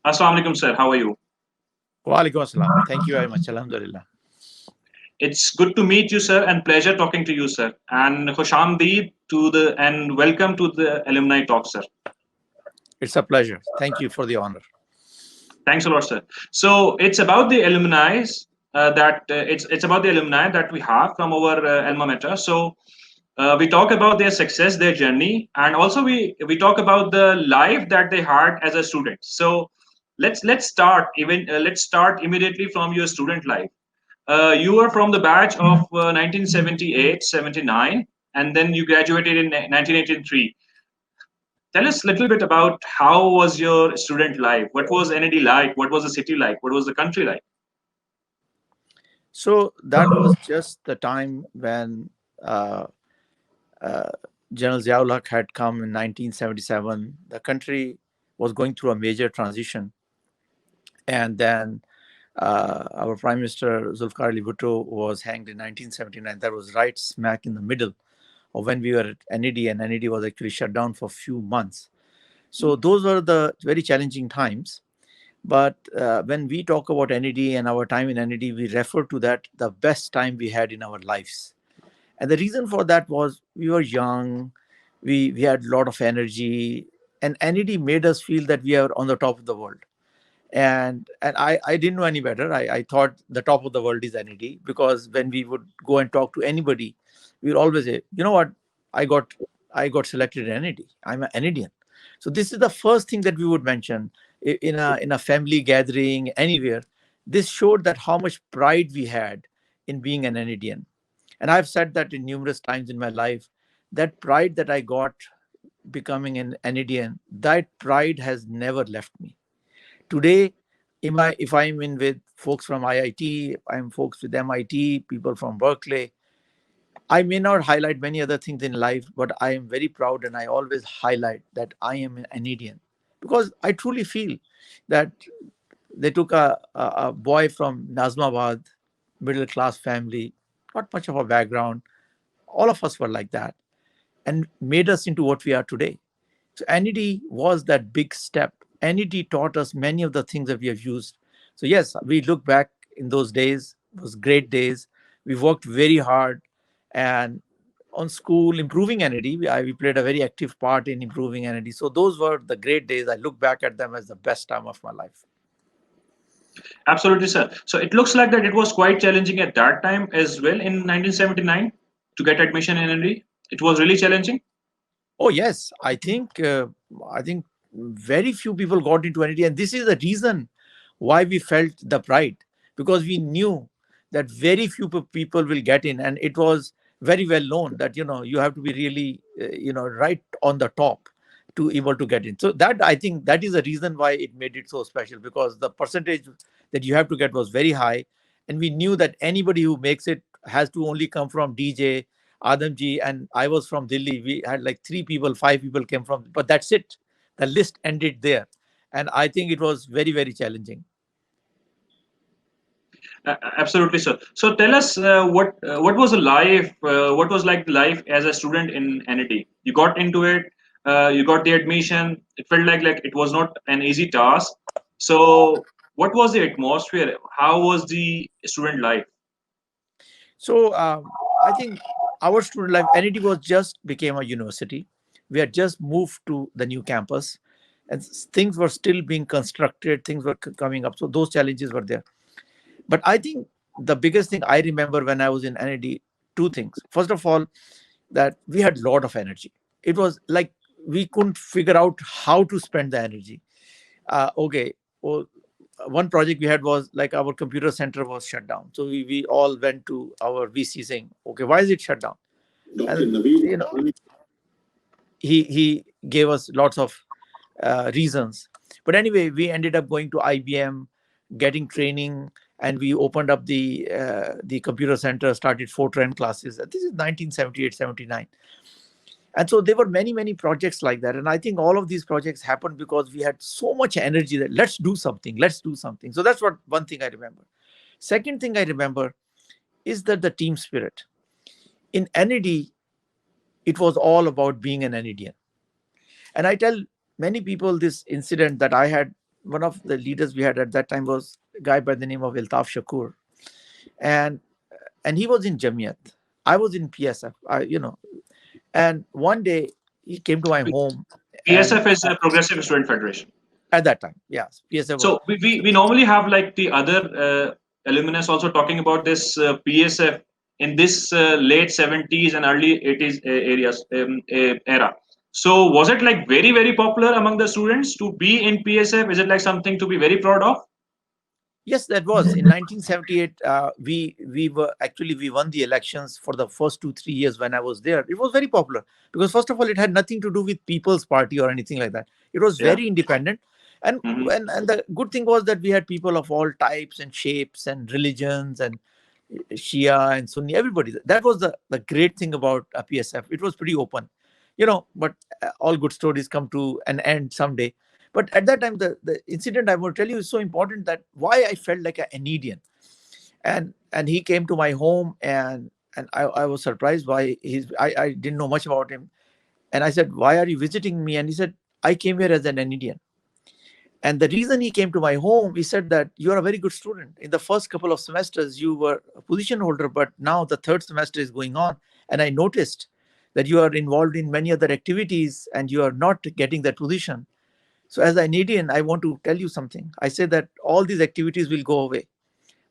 Assalamu alaikum, sir. How are you? Walaikum assalam. Thank you very much. Alhamdulillah. It's good to meet you, sir, and pleasure talking to you, sir. And Khoshamdeed and welcome to the alumni talk, sir. It's a pleasure. Thank you for the honor. Thanks a lot, sir. So it's about the alumni it's about the alumni that we have from our alma mater. So we talk about their success, their journey, and also we talk about the life that they had as a student. So let's start immediately from your student life. You were from the batch of 1978, 79, and then you graduated in 1983. Tell us a little bit about how was your student life? What was NED like? What was the city like? What was the country like? So that was just the time when uh, uh, General Ziaul Haq had come in 1977. The country was going through a major transition. And then our Prime Minister Zulfikar Ali Bhutto was hanged in 1979. That was right smack in the middle of when we were at NED, and NED was actually shut down for a few months. So those were the very challenging times. But when we talk about NED and our time in NED, we refer to that the best time we had in our lives. And the reason for that was we were young, we had a lot of energy, and NED made us feel that we are on the top of the world. And I didn't know any better. I thought the top of the world is NED, because when we would go and talk to anybody, we would always say, you know what, I got I got selected in NED. I'm an NEDian. So this is the first thing that we would mention in a family gathering anywhere. This showed that how much pride we had in being an NEDian. And I've said that in numerous times in my life, that pride that I got becoming an NEDian, that pride has never left me. Today, if I'm in with folks from IIT, I'm folks with MIT, people from Berkeley, I may not highlight many other things in life, but I am very proud and I always highlight that I am an Indian, because I truly feel that they took a boy from Nazmabad, middle class family, not much of a background. All of us were like that, and made us into what we are today. So NED was that big step. NED taught us many of the things that we have used. So yes, we look back in those days, those great days. We worked very hard, and on school improving NED, we played a very active part in improving NED. So those were the great days. I look back at them as the best time of my life. Absolutely, sir. So it looks like that it was quite challenging at that time as well in 1979 to get admission in NED. It was really challenging. Oh yes, I think very few people got into NED, and this is the reason why we felt the pride, because we knew that very few people will get in, and it was very well known that you have to be really right on the top to able to get in. So that, I think, that is the reason why it made it so special, because the percentage that you have to get was very high, and we knew that anybody who makes it has to only come from DJ Adamji, and I was from Delhi. We had like three people, five people came from, but that's it. The list ended there, and I think it was very, very challenging. Absolutely, sir. So tell us what was the life, what was like the life as a student in NED? You got into it, you got the admission. It felt like it was not an easy task. So what was the atmosphere? How was the student life? So I think our student life, NED was just became a university. We had just moved to the new campus, and things were still being constructed. Things were coming up, so those challenges were there. But I think the biggest thing I remember when I was in NED, two things. First of all, that we had a lot of energy. It was like we couldn't figure out how to spend the energy. Okay, well, one project we had was like our computer center was shut down. So we all went to our VC saying, okay, why is it shut down? Dr. And Naveed, he gave us lots of reasons. But anyway, we ended up going to IBM, getting training, and we opened up the computer center, started Fortran classes. This is 1978, 79. And so there were many, many projects like that. And I think all of these projects happened because we had so much energy that let's do something, let's do something. So that's what one thing I remember. Second thing I remember is that the team spirit. In NED, it was all about being an NEDian. And I tell many people this incident that I had the leaders we had at that time was a guy by the name of Iltaf Shakur, and he was in Jamiyat. I was in PSF. And one day he came to my home, and PSF is a Progressive Student Federation. at that time, yes, PSF was. So we normally have like the other alumnus also talking about this PSF in this late 70s and early 80s era. So was it like very, very popular among the students to be in PSF? Is it like something to be very proud of? Yes, that was in 1978. We won the elections for the first 2-3 years when I was there. It was very popular because first of all, it had nothing to do with People's Party or anything like that. It was Yeah. very independent, and and the good thing was that we had people of all types and shapes and religions and Shia and Sunni, everybody. That was the great thing about PSF. It was pretty open, but all good stories come to an end someday. But at that time, the incident I want to tell you is so important, that why I felt like an Indian. And he came to my home, and I was surprised by I didn't know much about him. And I said, "Why are you visiting me?" And he said, "I came here as an Indian." And the reason he came to my home, he said that you are a very good student. In the first couple of semesters, you were a position holder, but now the third semester is going on. And I noticed that you are involved in many other activities and you are not getting that position. So as an Indian, I want to tell you something. I say that all these activities will go away,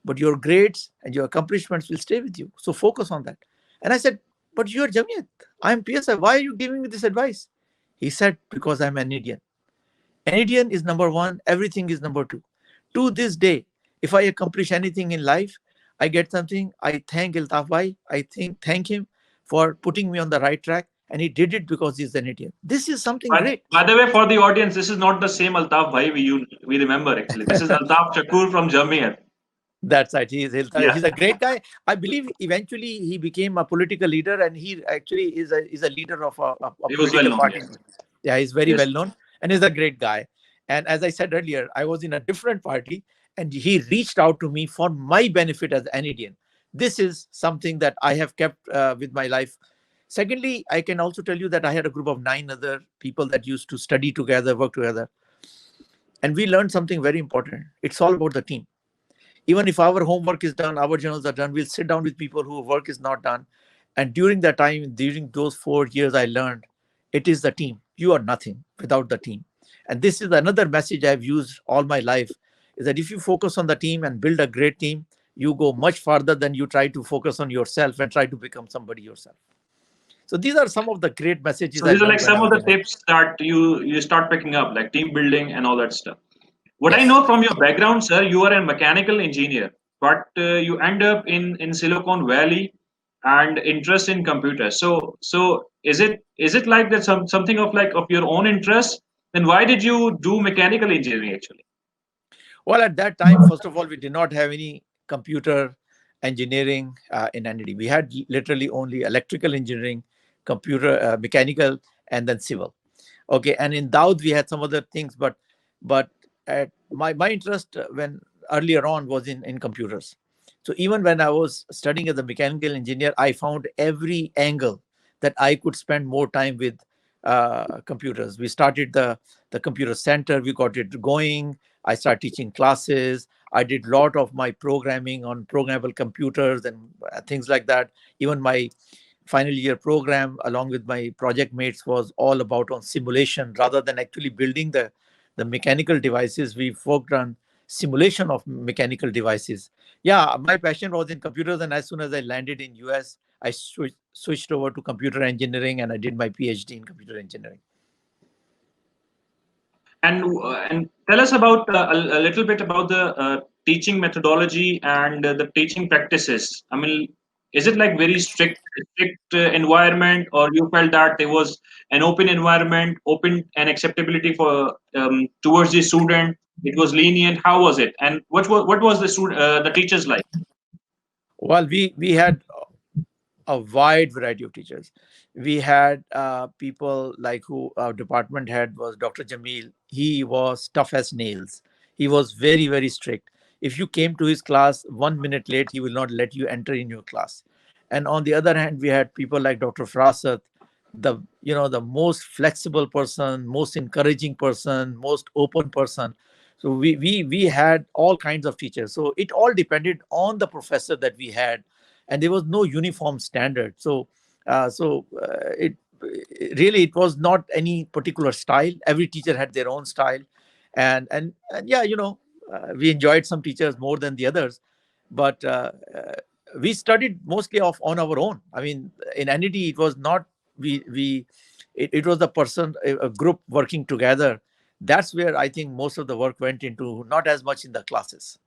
but your grades and your accomplishments will stay with you. So focus on that. And I said, "But you are Jamiyat. I'm PSI. Why are you giving me this advice?" He said, "Because I'm an Indian. An Indian is number one. Everything is number two. To this day, if I accomplish anything in life, I get something, I thank Iltaf Bhai. I thank him for putting me on the right track. And he did it because he's an Indian." This is something great. By the way, for the audience, this is not the same Altaf Bhai we remember actually. This is Altaf Shakur from Jamiyat. That's right. He's Yeah. a great guy. I believe eventually he became a political leader, and he actually is a leader of a He was political well known. party. Yes. Yeah, he's very Yes. well known and is a great guy. And as I said earlier, I was in a different party, and he reached out to me for my benefit as an Indian. This is something that I have kept with my life. Secondly, I can also tell you that I had a group of 9 other people that used to study together, work together. And we learned something very important. It's all about the team. Even if our homework is done, our journals are done, we'll sit down with people whose work is not done. And during that time, during those 4 years, I learned it is the team. You are nothing without the team. And this is another message I've used all my life, is that if you focus on the team and build a great team, you go much farther than you try to focus on yourself and try to become somebody yourself. So these are some of the great messages. So these are like some of the tips that you start picking up, like team building and all that stuff. What I know from your background, sir, you are a mechanical engineer, but you end up in Silicon Valley and interest in computers. So is it like that something of like of your own interest? Then why did you do mechanical engineering actually? Well, at that time, first of all, we did not have any computer engineering in NED. We had literally only electrical engineering, computer, mechanical, and then civil. Okay, and in Daud we had some other things, but at my interest when earlier on was in computers. So even when I was studying as a mechanical engineer, I found every angle that I could spend more time with computers. We started the computer center. We got it going. I started teaching classes. I did a lot of my programming on programmable computers and things like that. Even my final year program, along with my project mates, was all about on simulation rather than actually building the mechanical devices. We focused on simulation of mechanical devices. Yeah, my passion was in computers, and as soon as I landed in US, I switched over to computer engineering, and I did my PhD in computer engineering. And tell us about a little bit about the teaching methodology and the teaching practices. I mean, is it like very strict environment, or you felt that there was an open environment, open and acceptability for towards the student? It was lenient. How was it? And what was the the teachers like? Well, we had a wide variety of teachers. We had people like who our department head was Dr. Jamil. He was tough as nails. He was very, very strict. If you came to his class 1 minute late, he will not let you enter in your class. And on the other hand, we had people like Dr. Farasat, the most flexible person, most encouraging person, most open person. So we had all kinds of teachers. So it all depended on the professor that we had, and there was no uniform standard. So it really, it was not any particular style. Every teacher had their own style, and yeah, we enjoyed some teachers more than the others, but we studied mostly on our own. I mean, in NED, it was not it was the person, a group working together. That's where I think most of the work went into, not as much in the classes.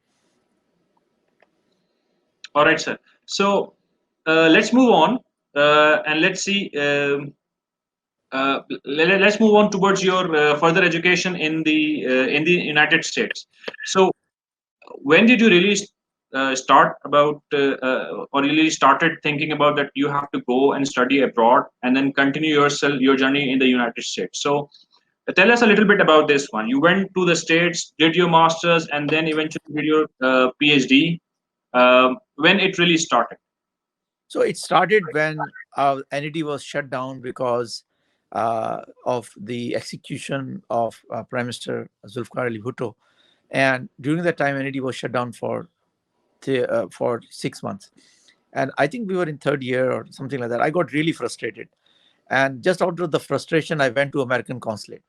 All right, sir. So let's move on and let's see. Let's move on towards your further education in the United States. So when did you really start about or really started thinking about that you have to go and study abroad and then continue your journey in the United States? So tell us a little bit about this one. You went to the States, did your masters, and then eventually did your PhD. When it really started? So it started when NED was shut down because of the execution of Prime Minister Zulfikar Ali Bhutto. And during that time, NED was shut down for 6 months. And I think we were in third year or something like that. I got really frustrated. And just out of the frustration, I went to American consulate.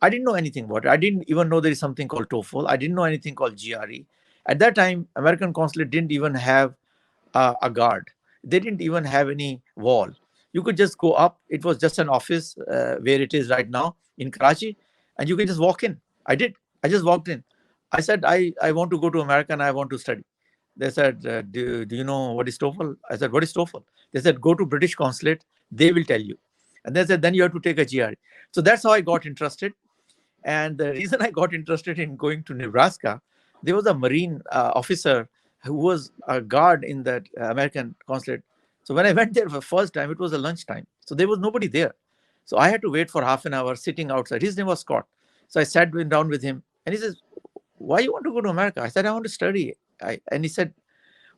I didn't know anything about it. I didn't even know there is something called TOEFL. I didn't know anything called GRE. At that time, American consulate didn't even have a guard. They didn't even have any wall. You could just go up. It was just an office where it is right now in Karachi, and you can just walk in. I did. I just walked in. I said, I want to go to America and I want to study. They said, do you know what is TOEFL? I said, what is TOEFL? They said, go to British consulate. They will tell you. And they said, then you have to take a GRE. So that's how I got interested. And the reason I got interested in going to Nebraska, there was a Marine officer who was a guard in that American consulate. So when I went there for the first time, it was a lunchtime. So there was nobody there. So I had to wait for half an hour sitting outside. His name was Scott. So I sat down with him and he says, why you want to go to America? I said, I want to study. And he said,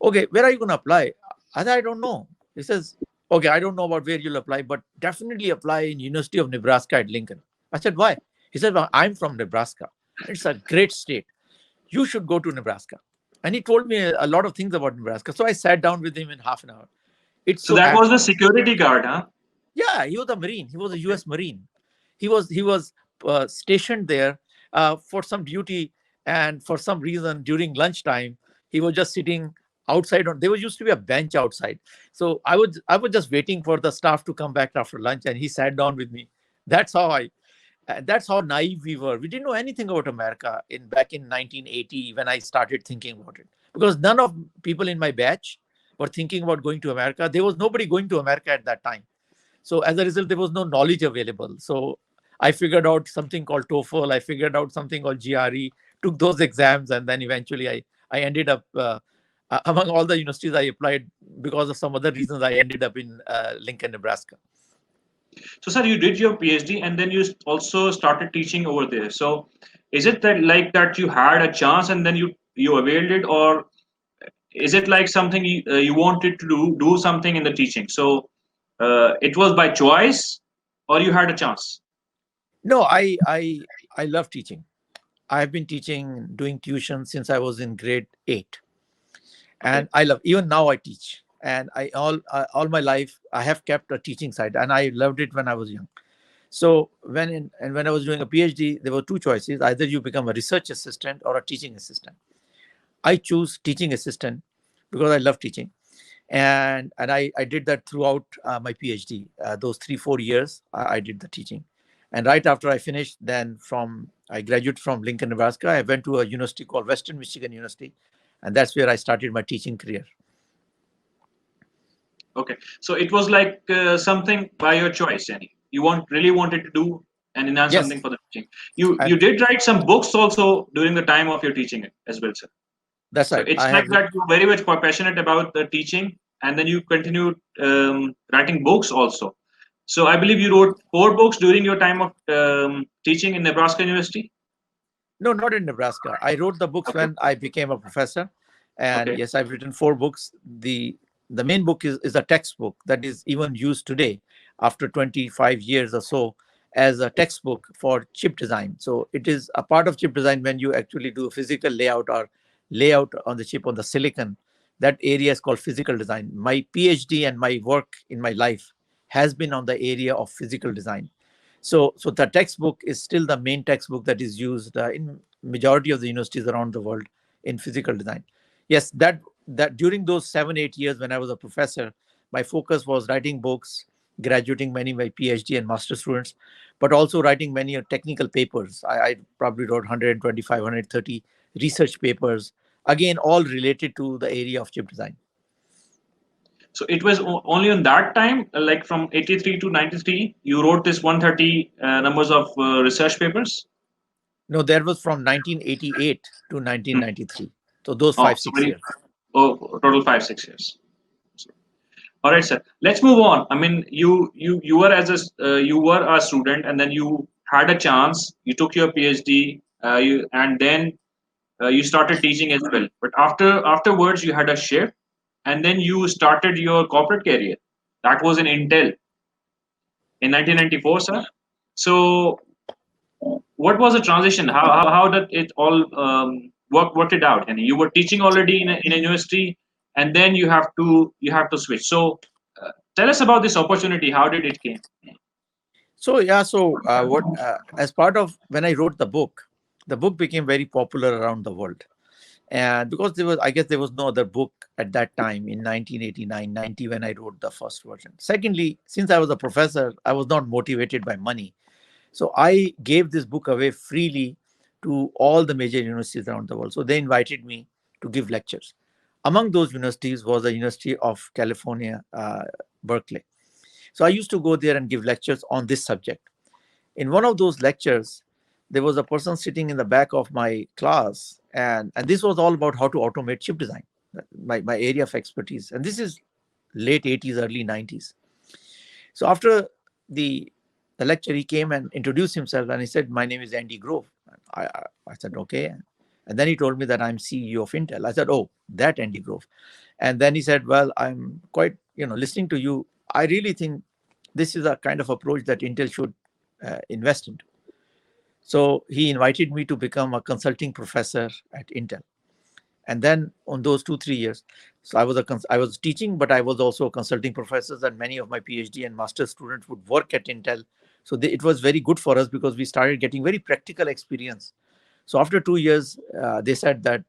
okay, where are you going to apply? I said, I don't know. He says, okay, I don't know about where you'll apply, but definitely apply in University of Nebraska at Lincoln. I said, why? He said, well, I'm from Nebraska. It's a great state. You should go to Nebraska. And he told me a lot of things about Nebraska. So I sat down with him in half an hour. So that was the security guard, huh? Yeah, he was a Marine. He was a U.S. Marine. He was stationed there for some duty, and for some reason during lunchtime he was just sitting outside. There was used to be a bench outside. So I was just waiting for the staff to come back after lunch, and he sat down with me. That's how naive we were. We didn't know anything about America back in 1980 when I started thinking about it, because none of people in my batch were thinking about going to America. There was nobody going to America at that time. So as a result, there was no knowledge available. So I figured out something called TOEFL. I figured out something called GRE, took those exams, and then eventually I ended up, among all the universities I applied, because of some other reasons, I ended up in Lincoln, Nebraska. So, sir, you did your PhD and then you also started teaching over there. So, is it that like that you had a chance and then you availed it, or is it like something you wanted to do something in the teaching? So, it was by choice, or you had a chance? No, I love teaching. I have been teaching, doing tuition since I was in grade 8, and I love. Even now, I teach, and all my life I have kept a teaching side, and I loved it when I was young. So when I was doing a PhD, there were two choices: either you become a research assistant or a teaching assistant. I choose teaching assistant because I love teaching, and I did that throughout my PhD. Those 3-4 years, I did the teaching, and right after I finished, then I graduated from Lincoln, Nebraska. I went to a university called Western Michigan University, and that's where I started my teaching career. Okay, so it was like something by your choice, and you really wanted to do and enhance something for the teaching. You did write some books also during the time of your teaching as well, sir. That's right. So it's like that you're very much passionate about the teaching, and then you continued writing books also. So I believe you wrote 4 books during your time of teaching in Nebraska University. No, not in Nebraska. I wrote the books when I became a professor, and yes, I've written 4 books. The main book is a textbook that is even used today after 25 years or so, as a textbook for chip design. So it is a part of chip design when you actually do a physical layout or layout on the chip on the silicon. That area is called physical design. My PhD and my work in my life has been on the area of physical design. So the textbook is still the main textbook that is used in majority of the universities around the world in physical design. Yes, that during those 7-8 years when I was a professor, my focus was writing books, graduating many of my PhD and master students, but also writing many technical papers. I probably wrote 125, 130 research papers, again, all related to the area of chip design. So it was only on that time, like from 83 to 93, you wrote this 130 numbers of research papers? No, that was from 1988 to Hmm. 1993. So those Oh, five, so six years. total 5 6 years. All right, sir. Let's move on. I mean, you were you were a student, and then you had a chance. You took your PhD, and then you started teaching as well. But afterwards, you had a shift, and then you started your corporate career. That was in Intel in 1994, sir. So, what was the transition? How did it all worked it out? And you were teaching already in a university, and then you have to switch. So, tell us about this opportunity. How did it came? So yeah, what as part of when I wrote the book became very popular around the world. And because I guess there was no other book at that time in 1989, 90 when I wrote the first version. Secondly, since I was a professor, I was not motivated by money. So I gave this book away freely to all the major universities around the world. So they invited me to give lectures. Among those universities was the University of California, Berkeley. So I used to go there and give lectures on this subject. In one of those lectures, there was a person sitting in the back of my class, and this was all about how to automate chip design, my area of expertise. And this is late 80s, early 90s. So after the the lecture, he came and introduced himself, and he said, "My name is Andy Grove." I said, "Okay." And then he told me that I'm CEO of Intel. I said, "Oh, that Andy Grove." And then he said, "Well, I'm quite, listening to you. I really think this is a kind of approach that Intel should invest into." So he invited me to become a consulting professor at Intel. And then on those 2 3 years, so I was teaching, but I was also a consulting professor, and many of my PhD and master students would work at Intel. So it was very good for us because we started getting very practical experience. So after 2 years, they said that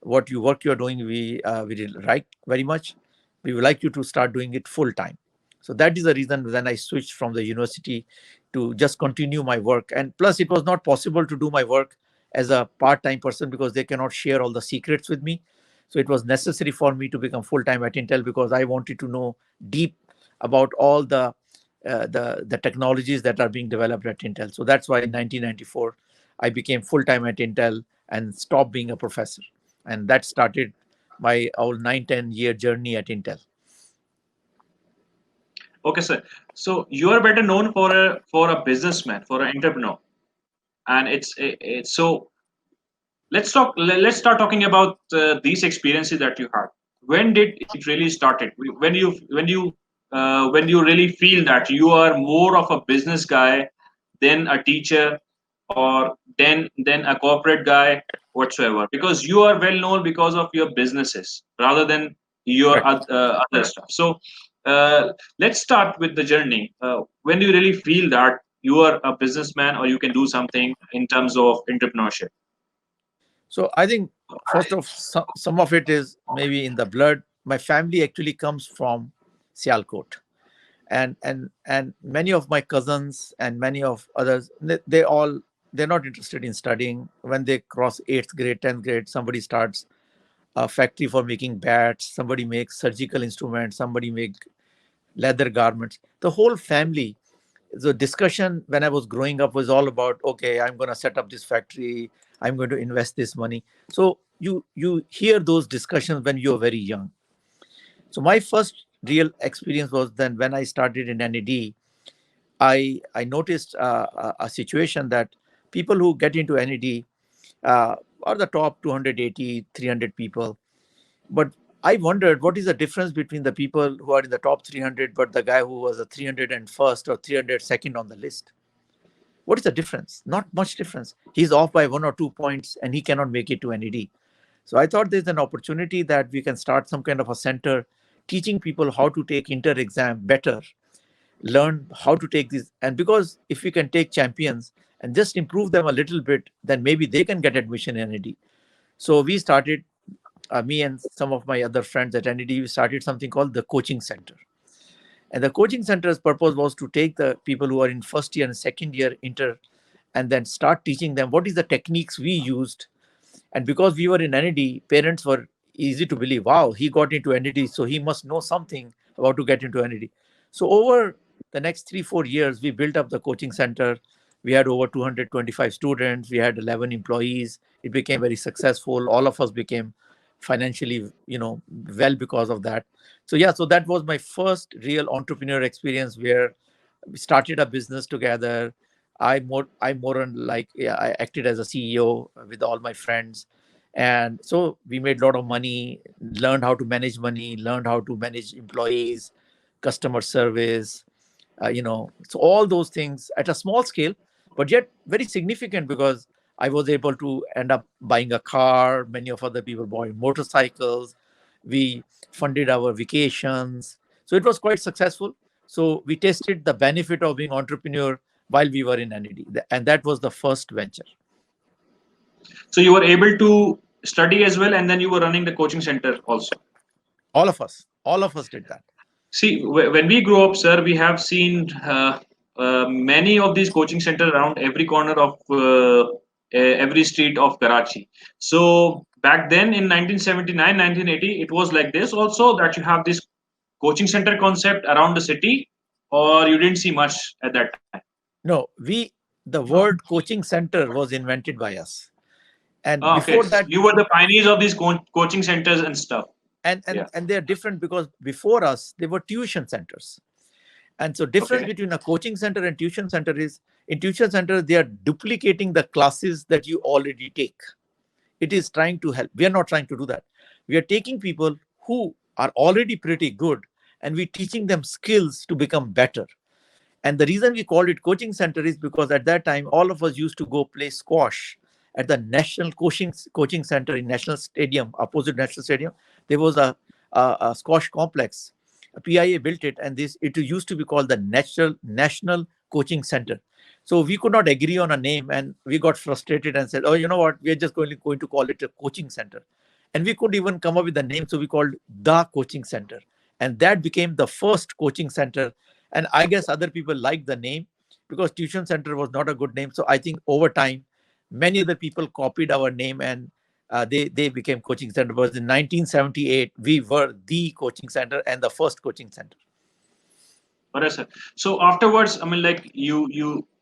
what work you're doing, we really like very much. We would like you to start doing it full time. So that is the reason then I switched from the university to just continue my work. And plus, it was not possible to do my work as a part-time person because they cannot share all the secrets with me. So it was necessary for me to become full-time at Intel because I wanted to know deep about all the technologies that are being developed at Intel. So that's why in 1994 I became full-time at Intel and stopped being a professor. And that started my whole 9-10 year journey at Intel. Okay, sir. So you are better known for a businessman, for an entrepreneur, and it's so. Let's start talking about these experiences that you had. When did it really started? When you really feel that you are more of a business guy than a teacher, or then a corporate guy whatsoever, because you are well known because of your businesses rather than your Correct. other stuff. So let's start with the journey. When do you really feel that you are a businessman or you can do something in terms of entrepreneurship? So I think first of some of it is maybe in the blood. My family actually comes from Sialkot, and many of my cousins and many of others, they're not interested in studying. When they cross 8th grade, 10th grade, somebody starts a factory for making bats, somebody makes surgical instruments, somebody make leather garments. The whole family, the discussion when I was growing up was all about, okay, I'm going to set up this factory, I'm going to invest this money. So you hear those discussions when you're very young. So my first real experience was then when I started in NED. I noticed a situation that people who get into NED are the top 280, 300 people. But I wondered what is the difference between the people who are in the top 300, but the guy who was a 301st or 302nd on the list. What is the difference? Not much difference. He's off by 1 or 2 points and he cannot make it to NED. So I thought there's an opportunity that we can start some kind of a center teaching people how to take inter-exam better, learn how to take these. And because if we can take champions and just improve them a little bit, then maybe they can get admission in NED. So we started, me and some of my other friends at NED, we started something called the coaching center. And the coaching center's purpose was to take the people who are in first year and second year inter and then start teaching them what is the techniques we used. And because we were in NED, parents were easy to believe, wow, he got into NED, so he must know something about to get into NED. So over the next 3-4 years, we built up the coaching center. We had over 225 students. We had 11 employees. It became very successful. All of us became financially, well because of that. So yeah, so that was my first real entrepreneur experience where we started a business together. I more on like, yeah, I acted as a CEO with all my friends. And so we made a lot of money, learned how to manage money, learned how to manage employees, customer service, so all those things at a small scale, but yet very significant because I was able to end up buying a car. Many of other people bought motorcycles. We funded our vacations. So it was quite successful. So we tasted the benefit of being entrepreneur while we were in NED. And that was the first venture. So you were able to study as well, and then you were running the coaching center also. All of us did that. See, when we grew up, sir, we have seen many of these coaching centers around every corner of every street of Karachi. So back then in 1979, 1980, it was like this also, that you have this coaching center concept around the city, or you didn't see much at that time? No, the word coaching center was invented by us. And Okay, before that, you were the pioneers of these coaching centers and stuff. And they're different because before us, they were tuition centers. And so difference between a coaching center and tuition center is, in tuition center, they are duplicating the classes that you already take. It is trying to help. We are not trying to do that. We are taking people who are already pretty good and we're teaching them skills to become better. And the reason we called it coaching center is because at that time, all of us used to go play squash at the National Coaching Center in National Stadium, opposite National Stadium. There was a squash complex. PIA built it, and it used to be called the National Coaching Center. So we could not agree on a name, and we got frustrated and said, oh, you know what, we're just going to call it a coaching center. And we could even come up with a name, so we called the Coaching Center. And that became the first coaching center. And I guess other people liked the name because tuition center was not a good name. So I think over time, many other people copied our name and they became coaching center. But in 1978, we were the coaching center and the first coaching center. Alright, sir. So afterwards, I mean, like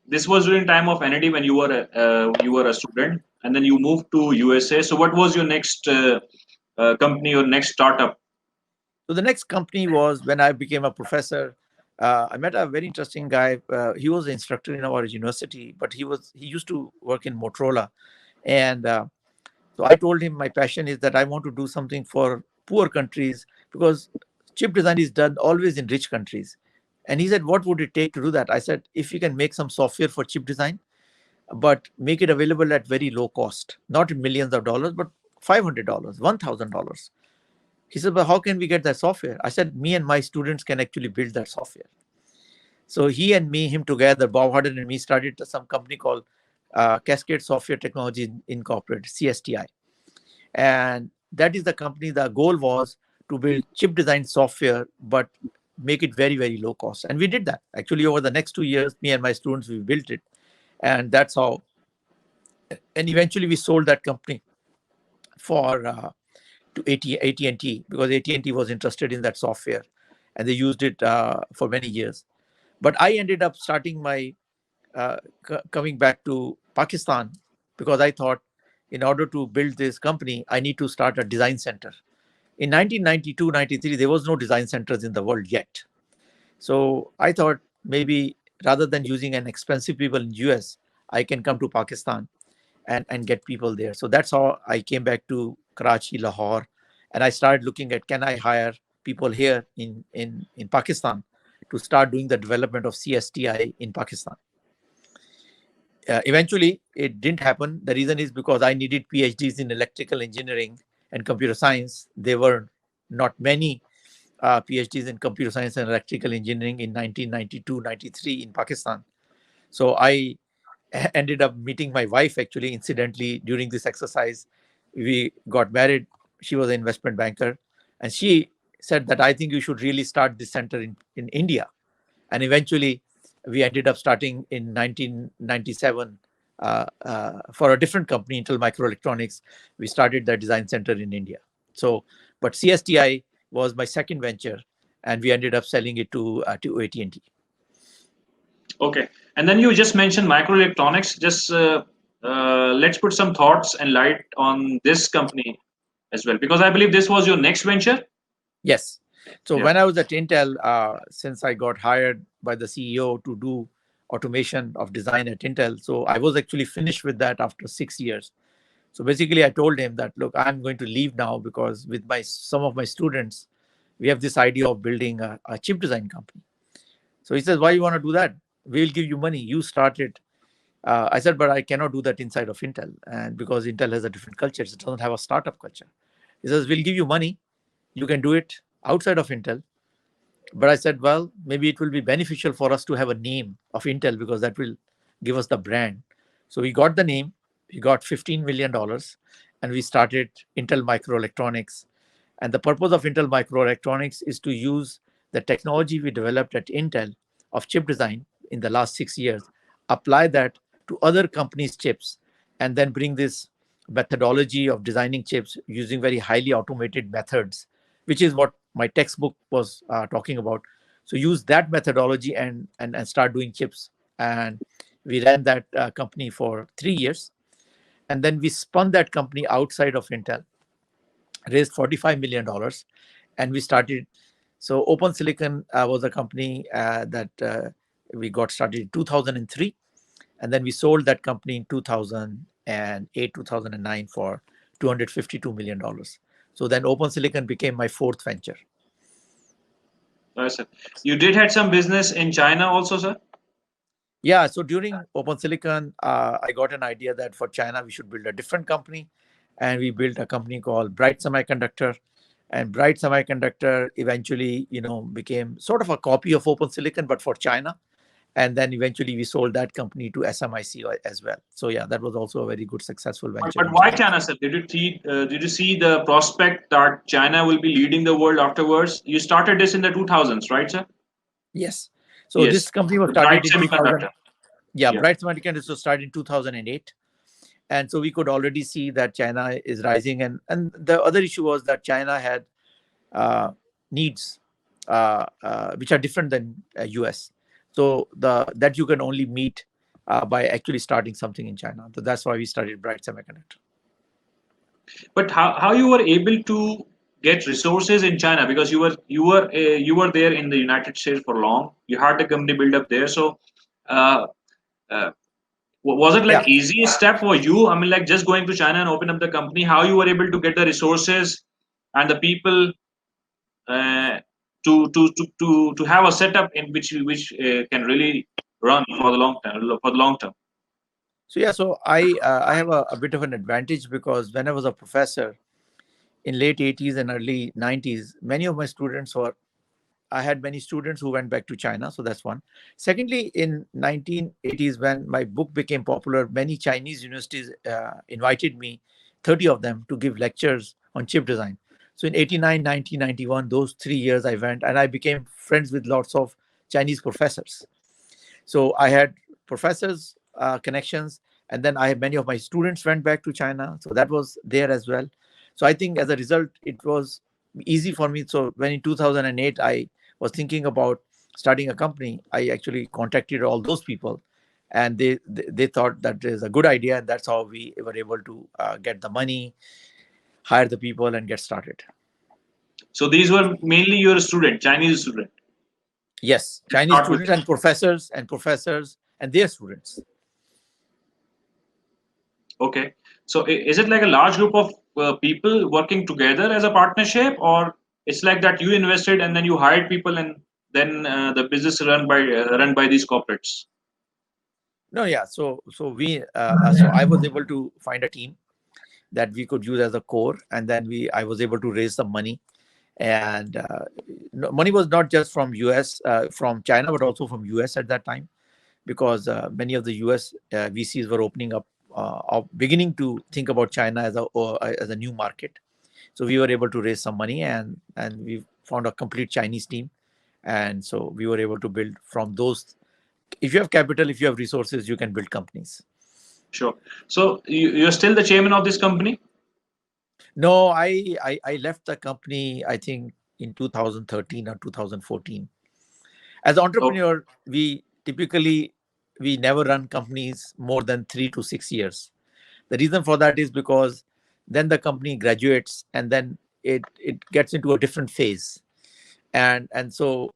this was during time of NED when you were a student, and then you moved to USA. So what was your next company or next startup? So the next company was when I became a professor. I met a very interesting guy. He was an instructor in our university, but he used to work in Motorola. And so I told him my passion is that I want to do something for poor countries because chip design is done always in rich countries. And he said, what would it take to do that? I said, if you can make some software for chip design, but make it available at very low cost, not in millions of dollars, but $500, $1,000. He said, but how can we get that software? I said, me and my students can actually build that software. So he and him together, Bob Harden and me, started some company called Cascade Software Technology Incorporated, CSTI. And that is the company. The goal was to build chip design software, but make it very, very low cost. And we did that. Actually, over the next 2 years, me and my students, we built it. And that's how. And eventually we sold that company to AT&T because AT&T was interested in that software and they used it for many years. But I ended up starting my coming back to Pakistan because I thought in order to build this company, I need to start a design center. In 1992, 93, there was no design centers in the world yet. So I thought maybe rather than using an expensive people in US, I can come to Pakistan and get people there. So that's how I came back to Karachi, Lahore, And I started looking at, can I hire people here in Pakistan to start doing the development of CSTI in Pakistan. Eventually, it didn't happen. The reason is because I needed PhDs in electrical engineering and computer science. There were not many PhDs in computer science and electrical engineering in 1992-93 in Pakistan. So I ended up meeting my wife, actually, incidentally, during this exercise. We got married. She was an investment banker. And she said that, I think you should really start this center in India. And eventually, we ended up starting in 1997 for a different company, Intel Microelectronics. We started the design center in India. So, but CSTI was my second venture, and we ended up selling it to AT&T. Okay, and then you just mentioned microelectronics. Just let's put some thoughts and light on this company as well, because I believe this was your next venture. Yes. So when I was at Intel, since I got hired by the CEO to do automation of design at Intel, so I was actually finished with that after 6 years. So basically, I told him that, look, I'm going to leave now because with some of my students, we have this idea of building a chip design company. So he says, why you want to do that? We'll give you money. You start it. I said, but I cannot do that inside of Intel, and because Intel has a different culture, it doesn't have a startup culture. He says, we'll give you money. You can do it outside of Intel. But I said, well, maybe it will be beneficial for us to have a name of Intel because that will give us the brand. So we got the name, we got $15 million, and we started Intel Microelectronics. And the purpose of Intel Microelectronics is to use the technology we developed at Intel of chip design in the last 6 years, apply that to other companies' chips, and then bring this methodology of designing chips using very highly automated methods, which is what my textbook was talking about. So use that methodology and start doing chips. And we ran that company for 3 years. And then we spun that company outside of Intel, raised $45 million, and we started. So Open Silicon was a company that we got started in 2003. And then we sold that company in 2008, 2009 for $252 million. So then Open Silicon became my fourth venture. Sir. You did had some business in China also, sir? Yeah, so during Open Silicon, I got an idea that for China, we should build a different company. And we built a company called Bright Semiconductor. And Bright Semiconductor eventually, became sort of a copy of Open Silicon, but for China. And then eventually we sold that company to SMIC as well. So yeah, that was also a very good, successful venture. But why China, sir? Did you see the prospect that China will be leading the world afterwards? You started this in the 2000s, right, sir? Yes. So this company was started in 2000. Yeah, Bright Semiconductor was started in 2008. And so we could already see that China is rising. And the other issue was that China had needs which are different than US. So that you can only meet by actually starting something in China. So that's why we started Bright Semiconductor. But how you were able to get resources in China, because you were there in the United States for long. You had the company build up there. So was it like easy step for you? I mean, like just going to China and open up the company. How you were able to get the resources and the people to have a setup in which can really run for the long term. So yeah, so I have a bit of an advantage because when I was a professor in late 80s and early 90s, many of my students I had many students who went back to China. So that's one. Secondly, in 1980s, when my book became popular, many Chinese universities invited me, 30 of them, to give lectures on chip design. So in 89, 90, 91, those 3 years I went, and I became friends with lots of Chinese professors. So I had professors connections, and then many of my students went back to China. So that was there as well. So I think as a result, it was easy for me. So when in 2008, I was thinking about starting a company, I actually contacted all those people, and they thought that is a good idea. And that's how we were able to get the money, hire the people, and get started. So these were mainly your Chinese student? Yes, Chinese students and professors and their students. Okay. So is it like a large group of people working together as a partnership, or it's like that you invested and then you hired people and then the business run by these corporates? No, yeah. So I was able to find a team that we could use as a core, and then I was able to raise some money, and money was not just from US, from China, but also from US at that time, because many of the US VCs were opening up, beginning to think about China as a new market. So we were able to raise some money, and we found a complete Chinese team, and so we were able to build from those. If you have capital, if you have resources, you can build companies. Sure. So you're still the chairman of this company? No, I left the company, I think, in 2013 or 2014. As an entrepreneur, we never run companies more than 3 to 6 years. The reason for that is because then the company graduates, and then it gets into a different phase. And so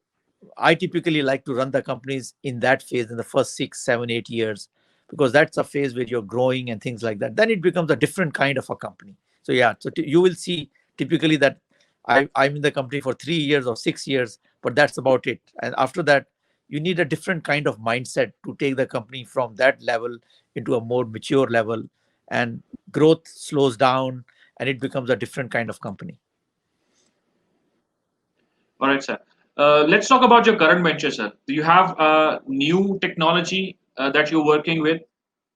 I typically like to run the companies in that phase, in the first 6, 7, 8 years, because that's a phase where you're growing and things like that. Then it becomes a different kind of a company. So yeah, so you will see typically that I'm in the company for 3 years or 6 years, but that's about it. And after that, you need a different kind of mindset to take the company from that level into a more mature level, and growth slows down, and it becomes a different kind of company. All right, sir. Let's talk about your current venture, sir. Do you have a new technology that you're working with?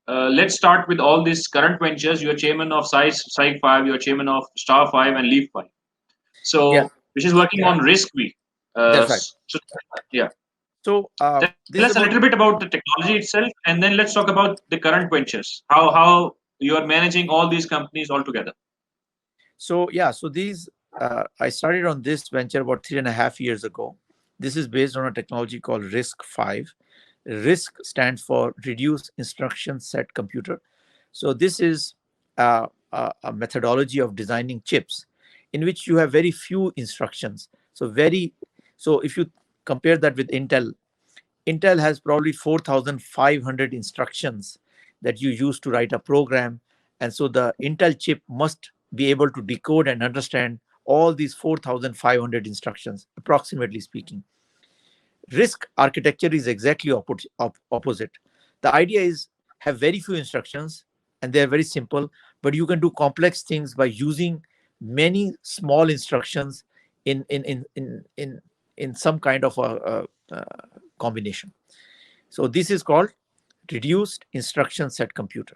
Let's start with all these current ventures. You're chairman of SiFive, you're chairman of Star5 and Leaf5. Yeah, So, which is working on RISC-V. that's right. So, yeah. So Tell this is us a about little bit about the technology itself, and then let's talk about the current ventures. How you are managing all these companies all together. So yeah, so these I started on this venture about 3.5 years ago. This is based on a technology called RISC-V. RISC stands for Reduced Instruction Set Computer. So this is a methodology of designing chips in which you have very few instructions. So if you compare that with Intel has probably 4,500 instructions that you use to write a program. And so the Intel chip must be able to decode and understand all these 4,500 instructions, approximately speaking. RISC architecture is exactly opposite. The idea is have very few instructions, and they're very simple, but you can do complex things by using many small instructions in some kind of a combination. So this is called reduced instruction set computer.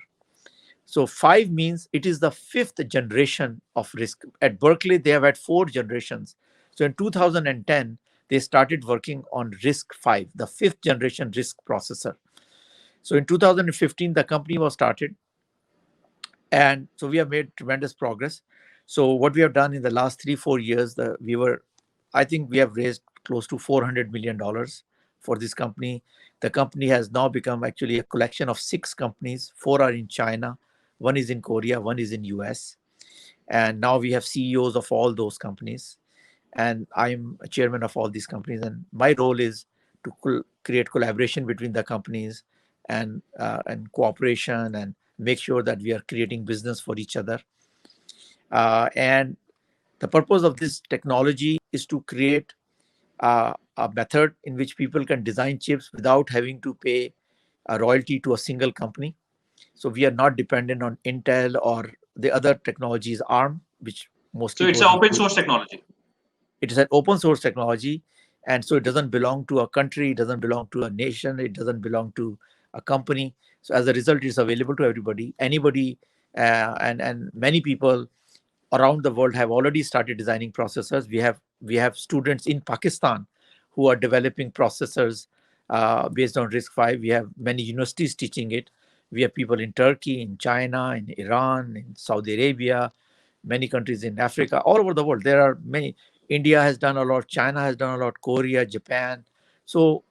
So 5 means it is the 5th generation of RISC. At Berkeley, they have had 4 generations. So in 2010, they started working on RISC-V, the 5th generation RISC processor. So in 2015, the company was started. And so we have made tremendous progress. So what we have done in the last 3-4 years, I think we have raised close to $400 million for this company. The company has now become actually a collection of 6 companies. 4 are in China, 1 is in Korea, 1 is in US. And now we have CEOs of all those companies. And I'm a chairman of all these companies. And my role is to create collaboration between the companies and cooperation, and make sure that we are creating business for each other. And the purpose of this technology is to create a method in which people can design chips without having to pay a royalty to a single company. So we are not dependent on Intel or the other technologies, ARM, which mostly So it's an goes open into. source technology. It is an open source technology, and so it doesn't belong to a country, it doesn't belong to a nation, it doesn't belong to a company. So as a result, it's available to everybody, anybody, and many people around the world have already started designing processors. We have students in Pakistan who are developing processors based on RISC-V. We have many universities teaching it. We have people in Turkey, in China, in Iran, in Saudi Arabia, many countries in Africa, all over the world. There are many. India has done a lot, China has done a lot, Korea, Japan. So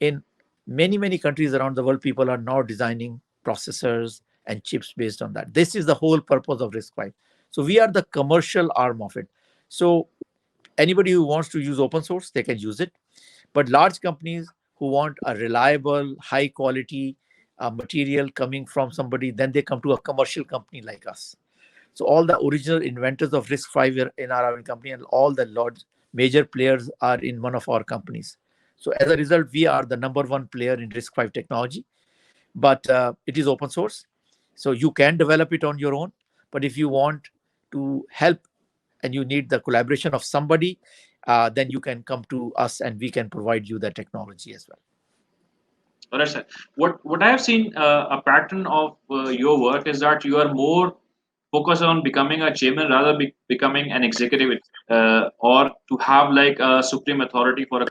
in many countries around the world, people are now designing processors and chips based on that. This is the whole purpose of RISC-V. So we are the commercial arm of it. So anybody who wants to use open source, they can use it. But large companies who want a reliable, high quality material coming from somebody, then they come to a commercial company like us. So all the original inventors of RISC-V are in our company, and all the large major players are in one of our companies. So as a result, we are the number one player in RISC-V technology, but it is open source. So you can develop it on your own, but if you want to help and you need the collaboration of somebody, then you can come to us and we can provide you the technology as well. All right, sir. What I have seen a pattern of your work is that you are more focused on becoming a chairman rather becoming an executive, or to have like a supreme authority for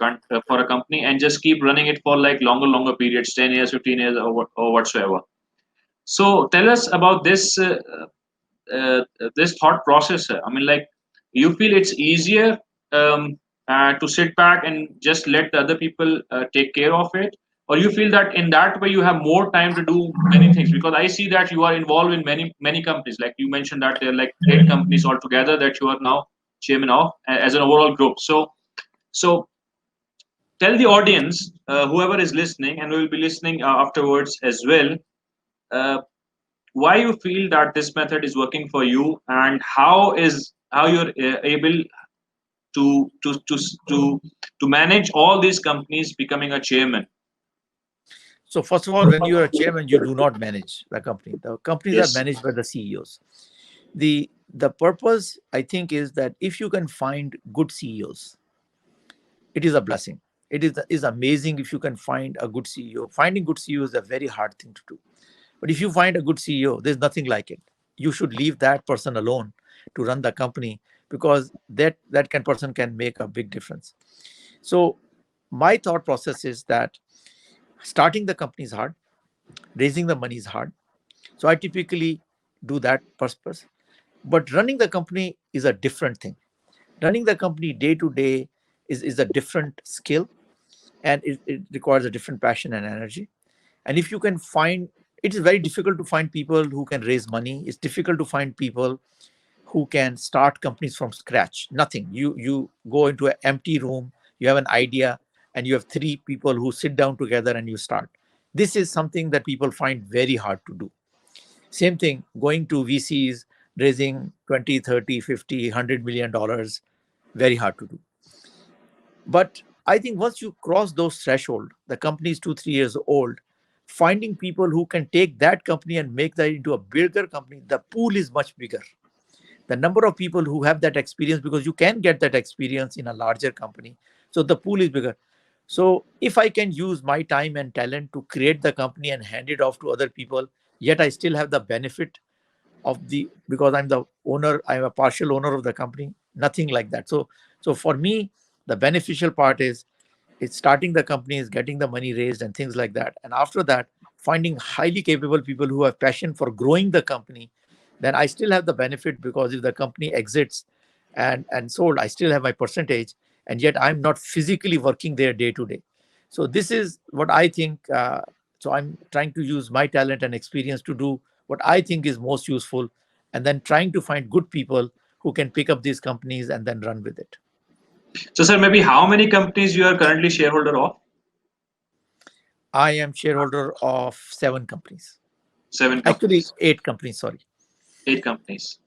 for a company and just keep running it for like longer periods, 10 years, 15 years, or whatsoever. So tell us about uh, this thought process. I mean, like, you feel it's easier to sit back and just let the other people take care of it, or you feel that in that way you have more time to do many things? Because I see that you are involved in many companies. Like you mentioned that there are like 8 companies altogether that you are now chairman of as an overall group. So tell the audience, whoever is listening, and we will be listening afterwards as well. Uh, why you feel that this method is working for you, and how you're able to to to to to manage all these companies becoming a chairman. So first of all, when you are a chairman, you do not manage the company. The companies are Yes. managed by the CEOs. The purpose, I think, is that if you can find good CEOs, it is a blessing. It is amazing if you can find a good CEO. Finding good CEO is a very hard thing to do. But if you find a good CEO, there's nothing like it. You should leave that person alone to run the company, because that person can make a big difference. So my thought process is that starting the company is hard, raising the money is hard. So I typically do that purpose. But running the company is a different thing. Running the company day to day is a different skill, and it requires a different passion and energy. And if you can find, it is very difficult to find people who can raise money. It's difficult to find people who can start companies from scratch. Nothing. You go into an empty room, you have an idea, and you have three people who sit down together and you start. This is something that people find very hard to do. Same thing, going to VCs, raising 20, 30, 50, $100 million, very hard to do. But I think once you cross those threshold, the company is 2, 3 years old, finding people who can take that company and make that into a bigger company, the pool is much bigger. The number of people who have that experience, because you can get that experience in a larger company. So the pool is bigger. So if I can use my time and talent to create the company and hand it off to other people, yet I still have the benefit of because I'm the owner, I'm a partial owner of the company, nothing like that. So for me, the beneficial part is it's starting the company, is getting the money raised and things like that. And after that, finding highly capable people who have passion for growing the company, then I still have the benefit, because if the company exits and sold, I still have my percentage, and yet I'm not physically working there day to day. So this is what I think. So I'm trying to use my talent and experience to do what I think is most useful, and then trying to find good people who can pick up these companies and then run with it. So, sir, maybe how many companies you are currently shareholder of? I am shareholder of 7 companies. Seven Actually, companies. 8 companies, sorry. 8 companies.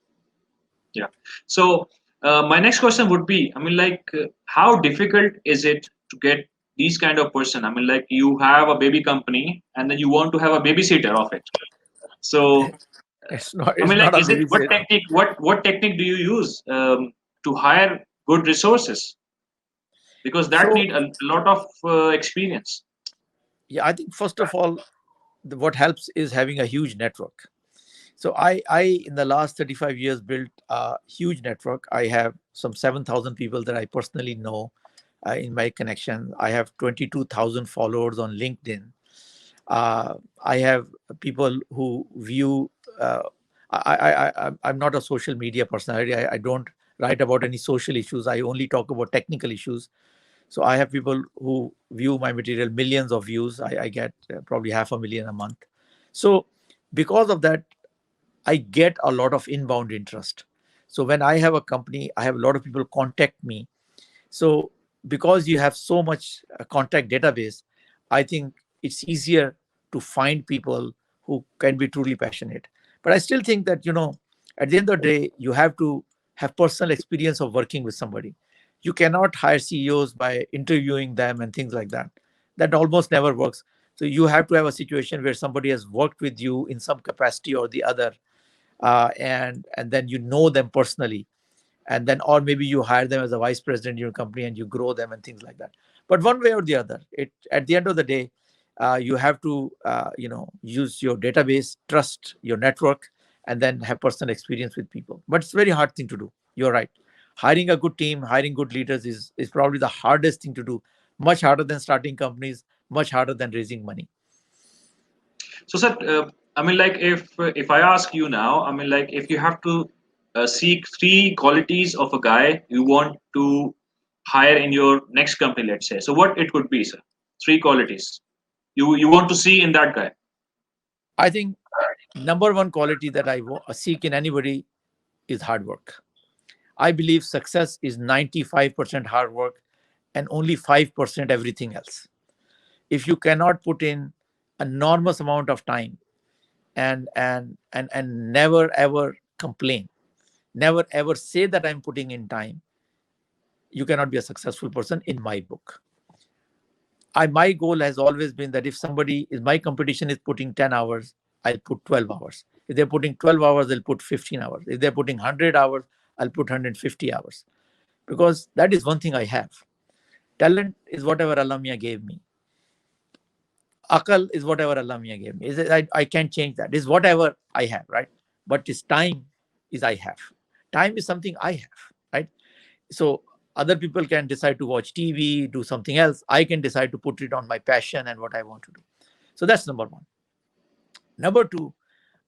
Yeah. So, my next question would be, I mean, like, how difficult is it to get these kind of person? I mean, like, you have a baby company and then you want to have a babysitter of it. So, It's not I it's mean, like, not a is it baby. what technique do you use to hire good resources? Because that So need a lot of experience. yeah, I think first of all, what helps is having a huge network. So I in the last 35 years built a huge network. I have some 7,000 people that I personally know in my connection. I have 22,000 followers on LinkedIn. I have people who view. I'm not a social media personality. I don't write about any social issues. I only talk about technical issues. So I have people who view my material, millions of views. I get probably 500,000 a month. So because of that, I get a lot of inbound interest. So when I have a company, I have a lot of people contact me. So because you have so much contact database, I think it's easier to find people who can be truly passionate. But I still think that, At the end of the day, you have to have personal experience of working with somebody. You cannot hire CEOs by interviewing them and things like that. That almost never works. So you have to have a situation where somebody has worked with you in some capacity or the other, and then you know them personally, and then, or maybe you hire them as a vice president in your company and you grow them and things like that. But one way or the other, it at the end of the day, you have to use your database, trust your network, and then have personal experience with people. But it's a very hard thing to do. You're right. Hiring a good team, hiring good leaders is probably the hardest thing to do. Much harder than starting companies, much harder than raising money. So, sir, I mean, like, if I ask you now, I mean, like, if you have to seek three qualities of a guy you want to hire in your next company, let's say, so what it could be, sir? Three qualities you want to see in that guy. I think number one quality that I seek in anybody is hard work. I believe success is 95% hard work and only 5% everything else. If you cannot put in enormous amount of time and never ever complain, never ever say that I'm putting in time, you cannot be a successful person in my book. My goal has always been that if somebody is my competition is putting 10 hours, I'll put 12 hours. If they're putting 12 hours, they'll put 15 hours. If they're putting 100 hours, I'll put 150 hours. Because that is one thing I have. Talent is whatever Alumni gave me. Akal is whatever Alumni gave me. I can't change that. It's whatever I have, right? But it's time is I have. Time is something I have, right? So other people can decide to watch TV, do something else. I can decide to put it on my passion and what I want to do. So that's number one. Number two,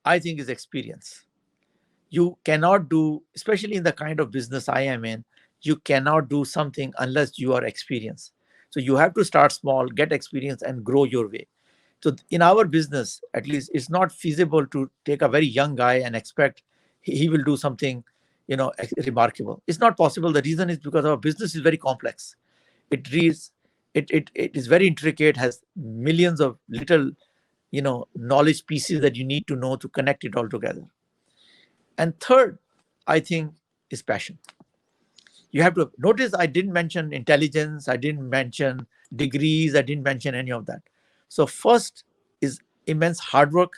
I think, is experience. You cannot do, especially in the kind of business I am in, you cannot do something unless you are experienced. So you have to start small, get experience, and grow your way. So in our business, at least, it's not feasible to take a very young guy and expect he will do something, remarkable. It's not possible. The reason is because our business is very complex. It is very intricate, has millions of little, knowledge pieces that you need to know to connect it all together. And third, I think, is passion. You have to notice I didn't mention intelligence, I didn't mention degrees, I didn't mention any of that. So first is immense hard work.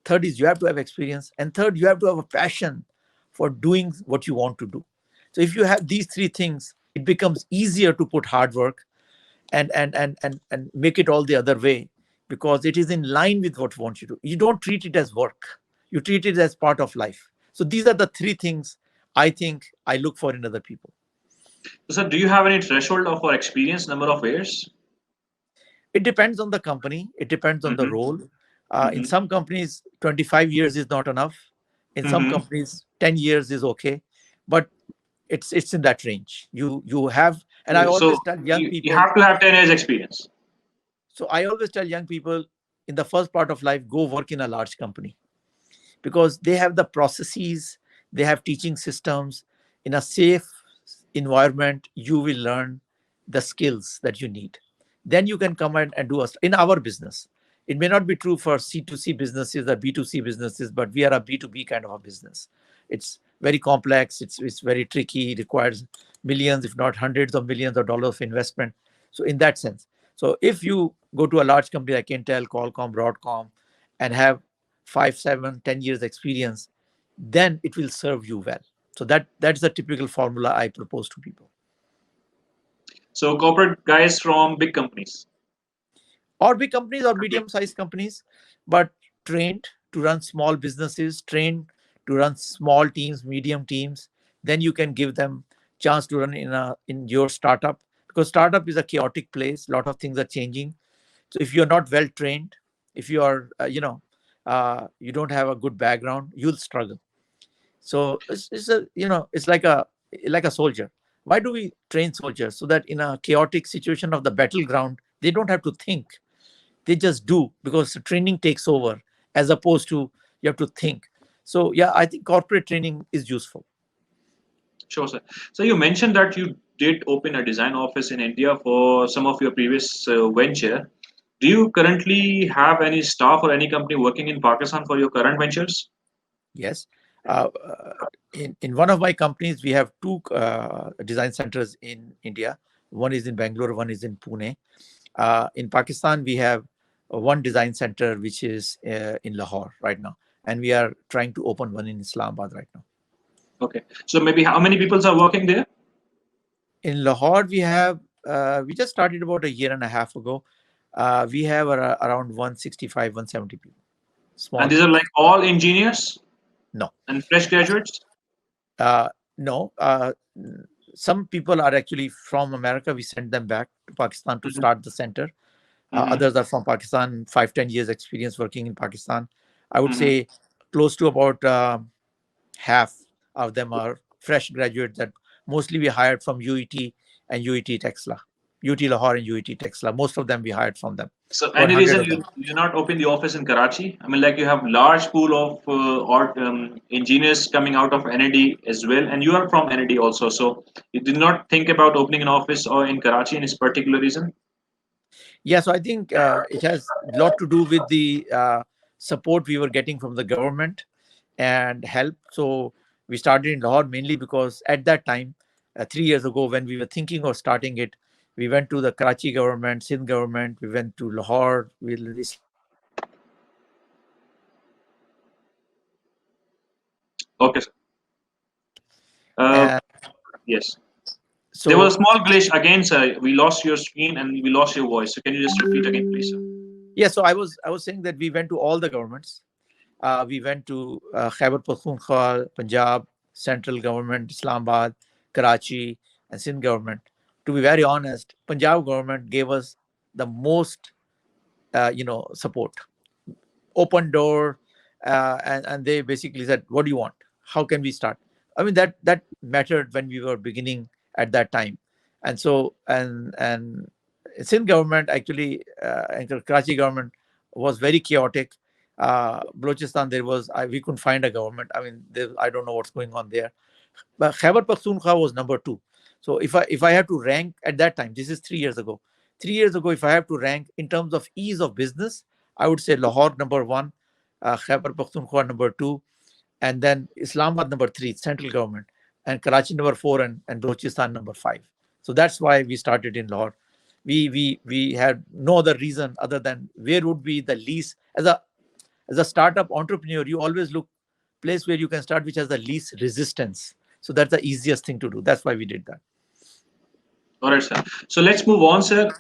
Third is you have to have experience. And third, you have to have a passion for doing what you want to do. So if you have these three things, it becomes easier to put hard work and make it all the other way, because it is in line with what you want to do. You don't treat it as work. You treat it as part of life. So these are the three things I think I look for in other people. So, do you have any threshold of our experience, number of years? It depends on the company. It depends on the role. In some companies, 25 years is not enough. In some companies, 10 years is okay. But it's in that range. You have, and I always tell young people, you have to have 10 years experience. So I always tell young people, in the first part of life, go work in a large company, because they have the processes, they have teaching systems. In a safe environment, you will learn the skills that you need. Then you can come and do in our business. It may not be true for C2C businesses or B2C businesses, but we are a B2B kind of a business. It's very complex. It's very tricky. It requires millions, if not hundreds of millions of dollars of investment. So in that sense, so if you go to a large company like Intel, Qualcomm, Broadcom, and have 5, 7, 10 years experience, then it will serve you well. So that's the typical formula I propose to people. So corporate guys from big companies. Or big companies or medium-sized companies, but trained to run small businesses, trained to run small teams, medium teams. Then you can give them chance to run in your startup, because startup is a chaotic place. A lot of things are changing. So if you're not well trained, if you are, you don't have a good background, you'll struggle. So it's like a soldier. Why do we train soldiers? So that in a chaotic situation of the battleground, they don't have to think. They just do, because the training takes over, as opposed to you have to think. So yeah, I think corporate training is useful. Sure, sir. So you mentioned that you did open a design office in India for some of your previous venture. Do you currently have any staff or any company working in Pakistan for your current ventures? Yes, In one of my companies, we have two design centers in India. One is in Bangalore, one is in Pune. In Pakistan, we have one design center which is in Lahore right now, and we are trying to open one in Islamabad right now. Okay, so maybe how many people are working there? In Lahore, we just started about a year and a half ago. We have around 165, 170 people. Small. And these are like all engineers? No. And fresh graduates? No. Some people are actually from America. We sent them back to Pakistan to start the center. Others are from Pakistan, 5-10 years experience working in Pakistan. I would say close to about half of them are fresh graduates that mostly we hired from UET and UET Texla. UT Lahore and UET Texla. Most of them we hired from them. So any reason you not open the office in Karachi? I mean, like you have large pool of engineers coming out of NED as well, and you are from NED also. So you did not think about opening an office or in Karachi in this particular reason? Yeah, so I think it has a lot to do with the support we were getting from the government and help. So we started in Lahore mainly because at that time, 3 years ago, when we were thinking of starting it, we went to the Karachi government, Sindh government, we went to Lahore, Okay, sir. Yes. So there was a small glitch again, sir. We lost your screen and we lost your voice. So can you just repeat again, please, sir? Yeah, so I was saying that we went to all the governments. We went to Khyber Pakhtunkhwa, Punjab, central government, Islamabad, Karachi, and Sindh government. To be very honest, Punjab government gave us the most, support. Open door, and they basically said, "What do you want? How can we start?" I mean, that mattered when we were beginning at that time, and so and Sindh government actually and Karachi government was very chaotic. Balochistan, we couldn't find a government. I mean, I don't know what's going on there. But Khyber Pakhtunkhwa was number 2. So if I have to rank at that time, this is 3 years ago. 3 years ago, if I have to rank in terms of ease of business, I would say Lahore number 1, Khyber Pakhtunkhwa number 2, and then Islamabad number 3, central government, and Karachi number 4, and Balochistan number 5. So that's why we started in Lahore. We had no other reason other than where would be the least, as a startup entrepreneur, you always look place where you can start which has the least resistance. So that's the easiest thing to do. That's why we did that. All right, sir. So let's move on, sir.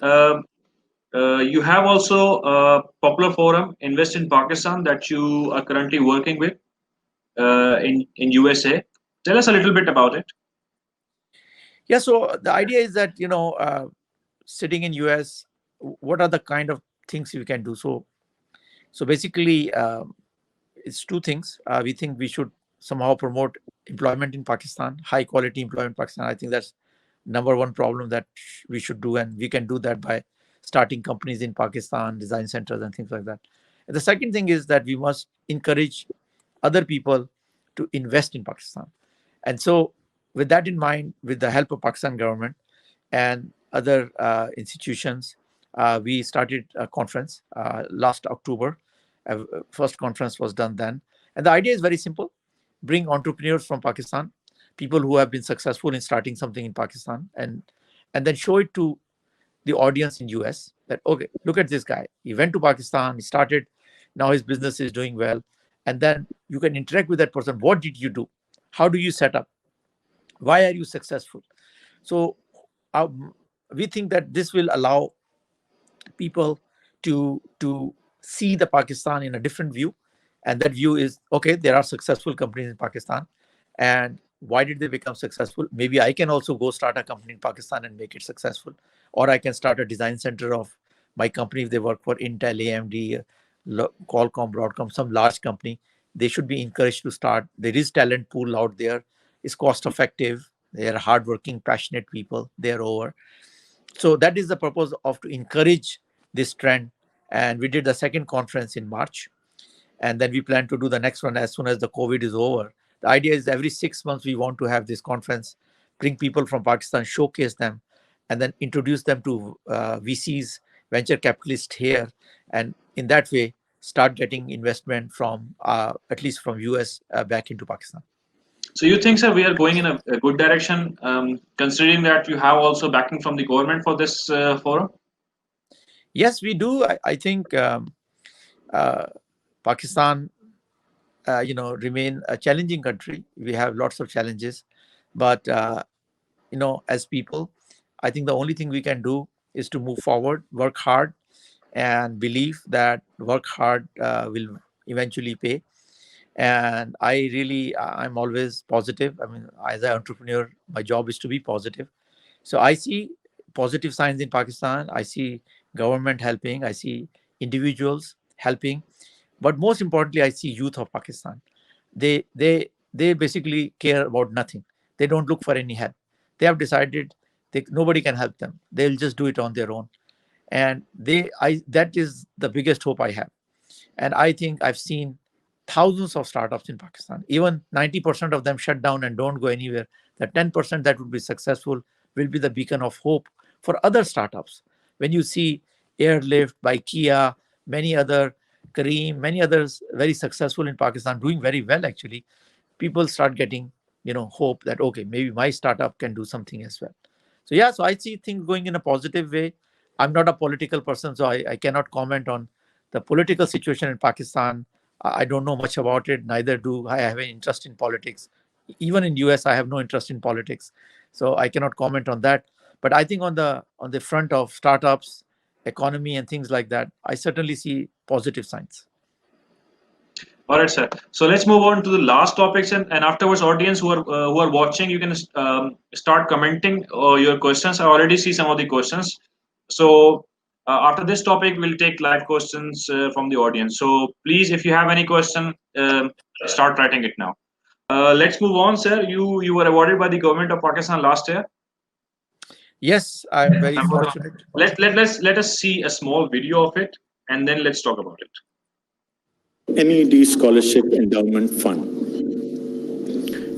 You have also a popular forum, Invest in Pakistan, that you are currently working with in USA. Tell us a little bit about it. Yeah, so the idea is that, sitting in US, what are the kind of things you can do? So basically, it's two things. We think we should somehow promote employment in Pakistan, high quality employment in Pakistan. I think that's number one problem that we should do, and we can do that by starting companies in Pakistan, design centers and things like that. And the second thing is that we must encourage other people to invest in Pakistan. And so with that in mind, with the help of Pakistan government and other institutions, we started a conference last October. First conference was done then. And the idea is very simple. Bring entrepreneurs from Pakistan, people who have been successful in starting something in Pakistan, and then show it to the audience in US that, okay, look at this guy. He went to Pakistan, he started, now his business is doing well. And then you can interact with that person. What did you do? How do you set up? Why are you successful? So we think that this will allow people to see the Pakistan in a different view. And that view is, okay, there are successful companies in Pakistan. And why did they become successful? Maybe I can also go start a company in Pakistan and make it successful. Or I can start a design center of my company if they work for Intel, AMD, Qualcomm, Broadcom, some large company. They should be encouraged to start. There is talent pool out there. It's cost effective. They are hardworking, passionate people. They're over. So that is the purpose of to encourage this trend. And we did the second conference in March. And then we plan to do the next one as soon as the COVID is over. The idea is every 6 months we want to have this conference, bring people from Pakistan, showcase them, and then introduce them to VCs, venture capitalists here. And in that way, start getting investment from at least from US back into Pakistan. So you think, sir, we are going in a good direction, considering that you have also backing from the government for this forum? Yes, we do. I think Pakistan, remain a challenging country. We have lots of challenges, but as people, I think the only thing we can do is to move forward, work hard, and believe that work hard will eventually pay. And I'm always positive. I mean, as an entrepreneur, my job is to be positive. So I see positive signs in Pakistan. I see government helping. I see individuals helping. But most importantly, I see youth of Pakistan. They basically care about nothing. They don't look for any help. They have decided nobody can help them. They'll just do it on their own. And that is the biggest hope I have. And I think I've seen thousands of startups in Pakistan. Even 90% of them shut down and don't go anywhere. The 10% that would be successful will be the beacon of hope for other startups. When you see Airlift by Kia, many other, Kareem, many others very successful in Pakistan, doing very well actually, people start getting hope that okay, maybe my startup can do something as well. So yeah, so I see things going in a positive way. I'm not a political person, so I cannot comment on the political situation in Pakistan. I don't know much about it, neither do I have any interest in politics. Even in US, I have no interest in politics, so I cannot comment on that. But I think on the front of startups, economy, and things like that, I certainly see positive signs. All right, sir. So let's move on to the last topics, and afterwards, audience who are watching, you can start commenting your questions. I already see some of the questions. So after this topic, we'll take live questions from the audience. So please, if you have any question, start writing it now. Let's move on, sir. You were awarded by the government of Pakistan last year. Yes, I'm very fortunate. Let us see a small video of it, and then let's talk about it. NED Scholarship Endowment Fund.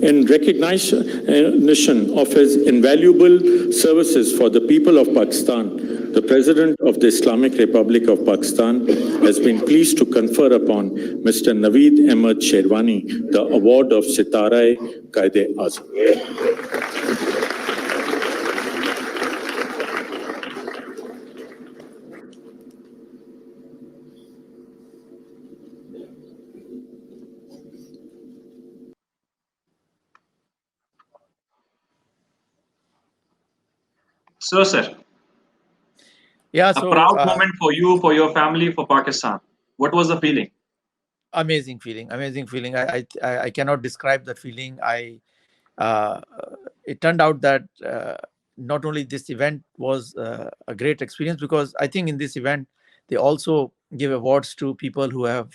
In recognition of his invaluable services for the people of Pakistan, the President of the Islamic Republic of Pakistan has been pleased to confer upon Mr. Naveed Sherwani the award of Sitara-i-Quaid-i-Azam. So, sir, Yeah, a so proud moment for you, for your family, for Pakistan. What was the feeling? Amazing feeling. I cannot describe the feeling. It turned out that not only this event was a great experience, because I think in this event they also give awards to people who have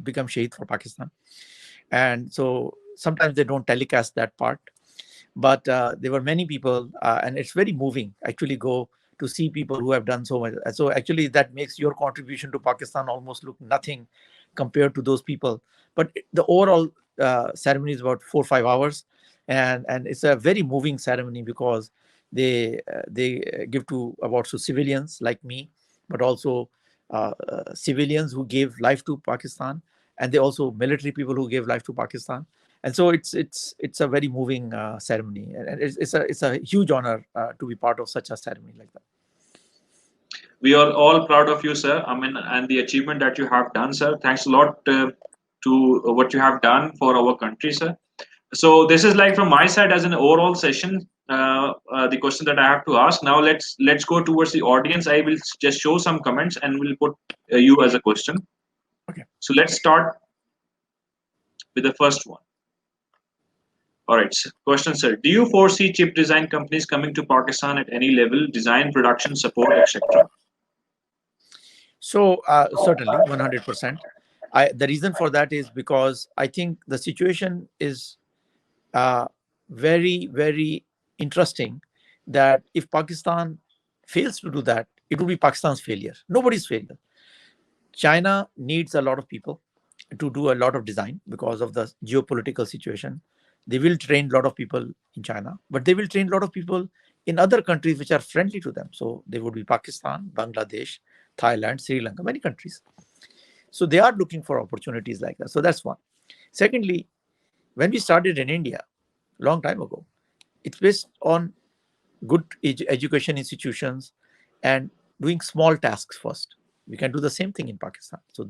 become shaheed for Pakistan, and so sometimes they don't telecast that part, but there were many people, and it's very moving actually go to see people who have done so much. So actually that makes your contribution to Pakistan almost look nothing compared to those people. But the overall ceremony is about 4 or 5 hours, and it's a very moving ceremony, because they give to awards to civilians like me, but also civilians who gave life to Pakistan, and they also military people who gave life to Pakistan. And so it's a very moving ceremony, and it's a huge honor to be part of such a ceremony like that. We are all proud of you, sir. I mean, and the achievement that you have done, sir. Thanks a lot to what you have done for our country, sir. So this is like from my side as an overall session. The question that I have to ask now. Let's go towards the audience. I will just show some comments and we'll put you as a question. Okay. So let's start with the first one. All right. Question, sir. Do you foresee chip design companies coming to Pakistan at any level, design, production, support, etc.? So certainly 100%. The reason for that is because I think the situation is very, very interesting, that if Pakistan fails to do that, it will be Pakistan's failure, nobody's failure. China needs a lot of people to do a lot of design because of the geopolitical situation. They will train a lot of people in China, but they will train a lot of people in other countries which are friendly to them. So they would be Pakistan, Bangladesh, Thailand, Sri Lanka, many countries. So they are looking for opportunities like that. So that's one. Secondly, when we started in India, long time ago, it's based on good education institutions and doing small tasks first. We can do the same thing in Pakistan. So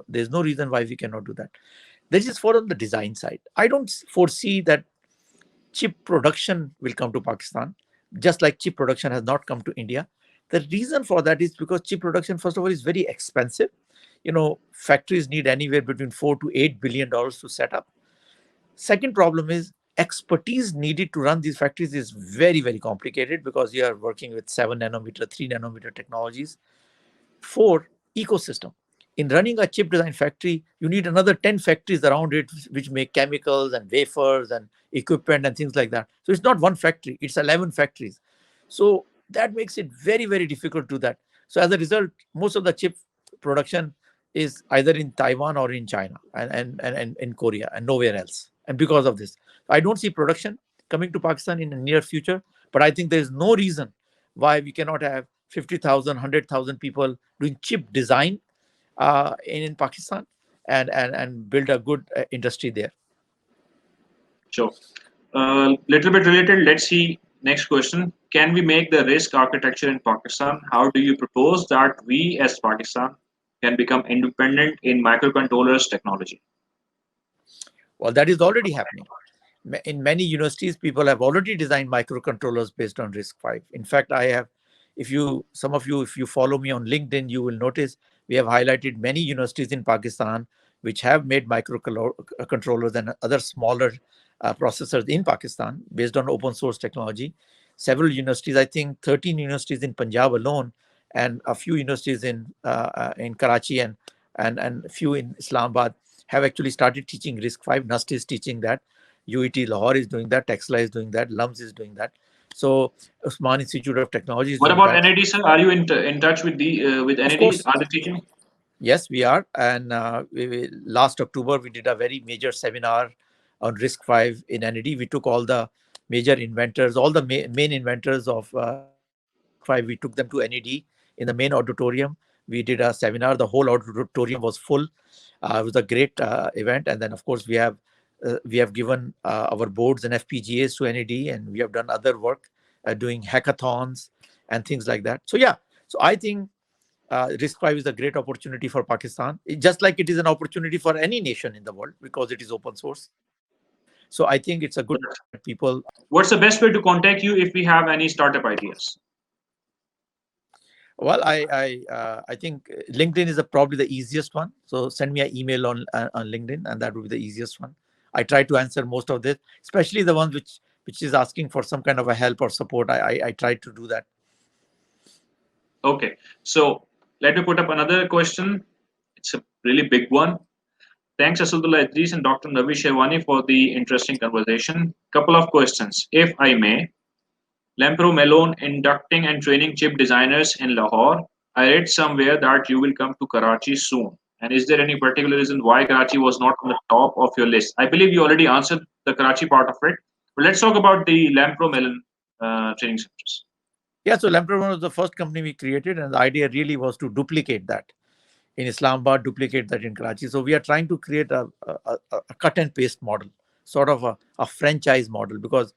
there's no reason why we cannot do that. This is for on the design side. I don't foresee that chip production will come to Pakistan, just like chip production has not come to India. The reason for that is because chip production, first of all, is very expensive. Factories need anywhere between $4 to $8 billion to set up. Second problem is expertise needed to run these factories is very, very complicated because you are working with 7 nanometer, 3 nanometer technologies. 4, ecosystem. In running a chip design factory, you need another 10 factories around it, which make chemicals and wafers and equipment and things like that. So it's not one factory, it's 11 factories. So that makes it very, very difficult to do that. So as a result, most of the chip production is either in Taiwan or in China and in Korea and nowhere else. And because of this, I don't see production coming to Pakistan in the near future, but I think there is no reason why we cannot have 50,000, 100,000 people doing chip design in Pakistan and build a good industry there. Sure. Little bit related. Let's see. Next question. Can we make the RISC architecture in Pakistan? How do you propose that we as Pakistan can become independent in microcontrollers technology? Well, that is already happening. In many universities, people have already designed microcontrollers based on RISC-V. In fact, I have, if you follow me on LinkedIn, you will notice we have highlighted many universities in Pakistan which have made microcontrollers and other smaller processors in Pakistan based on open source technology. Several universities, I think 13 universities in Punjab alone, and a few universities in Karachi and a few in Islamabad have actually started teaching RISC-V. NUST is teaching that. UET Lahore is doing that. Texla is doing that. LUMS is doing that. So Osman Institute of Technology is what doing about that. NED, sir? Are you in touch with NED? Are they teaching? Yes, we are. And last October, we did a very major seminar on RISC-V in NED. We took all the major inventors, all the main inventors of RISC-V. We took them to NED in the main auditorium. We did a seminar. The whole auditorium was full. It was a great event. And then, of course, we have given our boards and FPGAs to NED, and we have done other work doing hackathons and things like that. So yeah, so I think RISC-V is a great opportunity for Pakistan, just like it is an opportunity for any nation in the world because it is open source. So I think it's a good people. What's the best way to contact you if we have any startup ideas? Well, I think LinkedIn is probably the easiest one. So send me an email on LinkedIn, and that would be the easiest one. I try to answer most of this, especially the ones which is asking for some kind of a help or support. I try to do that. Okay, so let me put up another question. It's a really big one. Thanks, Asadullah Idrees and Dr. Naveed Sherwani, for the interesting conversation. Couple of questions, if I may. Lampro Melon inducting and training chip designers in Lahore. I read somewhere that you will come to Karachi soon. And is there any particular reason why Karachi was not on the top of your list? I believe you already answered the Karachi part of it. But let's talk about the Lampro Melon training centers. Yeah, so Lampro was the first company we created, and the idea really was to duplicate that in Islamabad, duplicate that in Karachi. So we are trying to create a cut and paste model, sort of a franchise model, because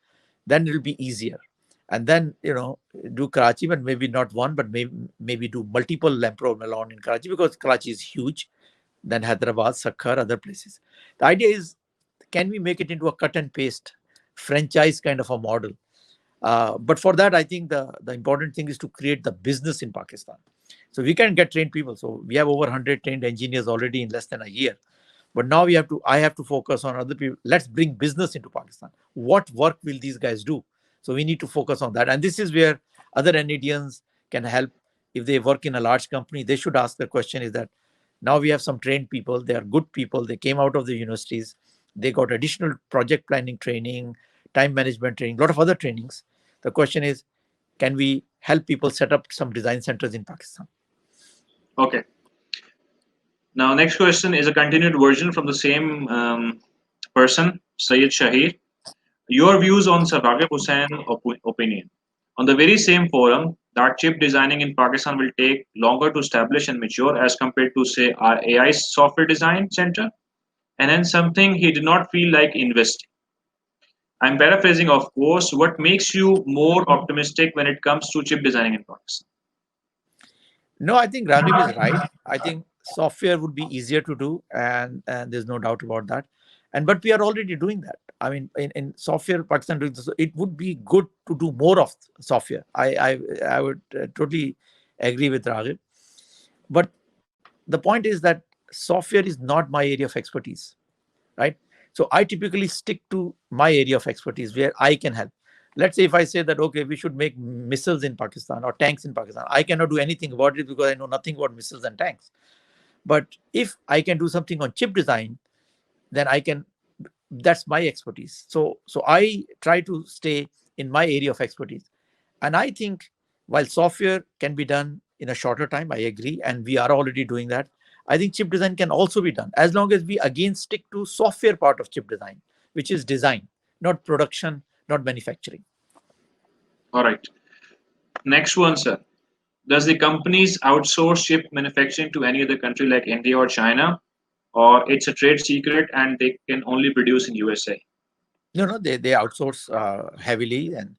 then it will be easier. And then, do Karachi, but maybe not one, but maybe do multiple Lampro Melon in Karachi, because Karachi is huge. Then Hyderabad, Sakkar, other places. The idea is, can we make it into a cut and paste franchise kind of a model? But for that, I think the important thing is to create the business in Pakistan. So we can get trained people. So we have over 100 trained engineers already in less than a year. But now I have to focus on other people. Let's bring business into Pakistan. What work will these guys do? So we need to focus on that. And this is where other NEDians can help. If they work in a large company, they should ask the question is that now we have some trained people. They are good people. They came out of the universities. They got additional project planning training, time management training, a lot of other trainings. The question is, can we help people set up some design centers in Pakistan? Okay. Now, next question is a continued version from the same person, Syed Shahir. Your views on Sir Ragib Hussain opinion. On the very same forum, that chip designing in Pakistan will take longer to establish and mature as compared to, say, our AI software design center, and hence something he did not feel like investing. I'm paraphrasing, of course. What makes you more optimistic when it comes to chip designing in Pakistan? No, I think Raghib is right. I think software would be easier to do, and there's no doubt about that. And but we are already doing that. I mean, in software, Pakistan doing this. It would be good to do more of software. I would totally agree with Raghib. But the point is that software is not my area of expertise, right? So I typically stick to my area of expertise where I can help. Let's say if I say that, okay, we should make missiles in Pakistan or tanks in Pakistan, I cannot do anything about it because I know nothing about missiles and tanks. But if I can do something on chip design, then I can, that's my expertise. So I try to stay in my area of expertise. And I think while software can be done in a shorter time, I agree, and we are already doing that. I think chip design can also be done as long as we again stick to software part of chip design, which is design, not production, not manufacturing. All right. Next one, sir. Does the companies outsource chip manufacturing to any other country like India or China, or it's a trade secret and they can only produce in USA? No, they outsource heavily, and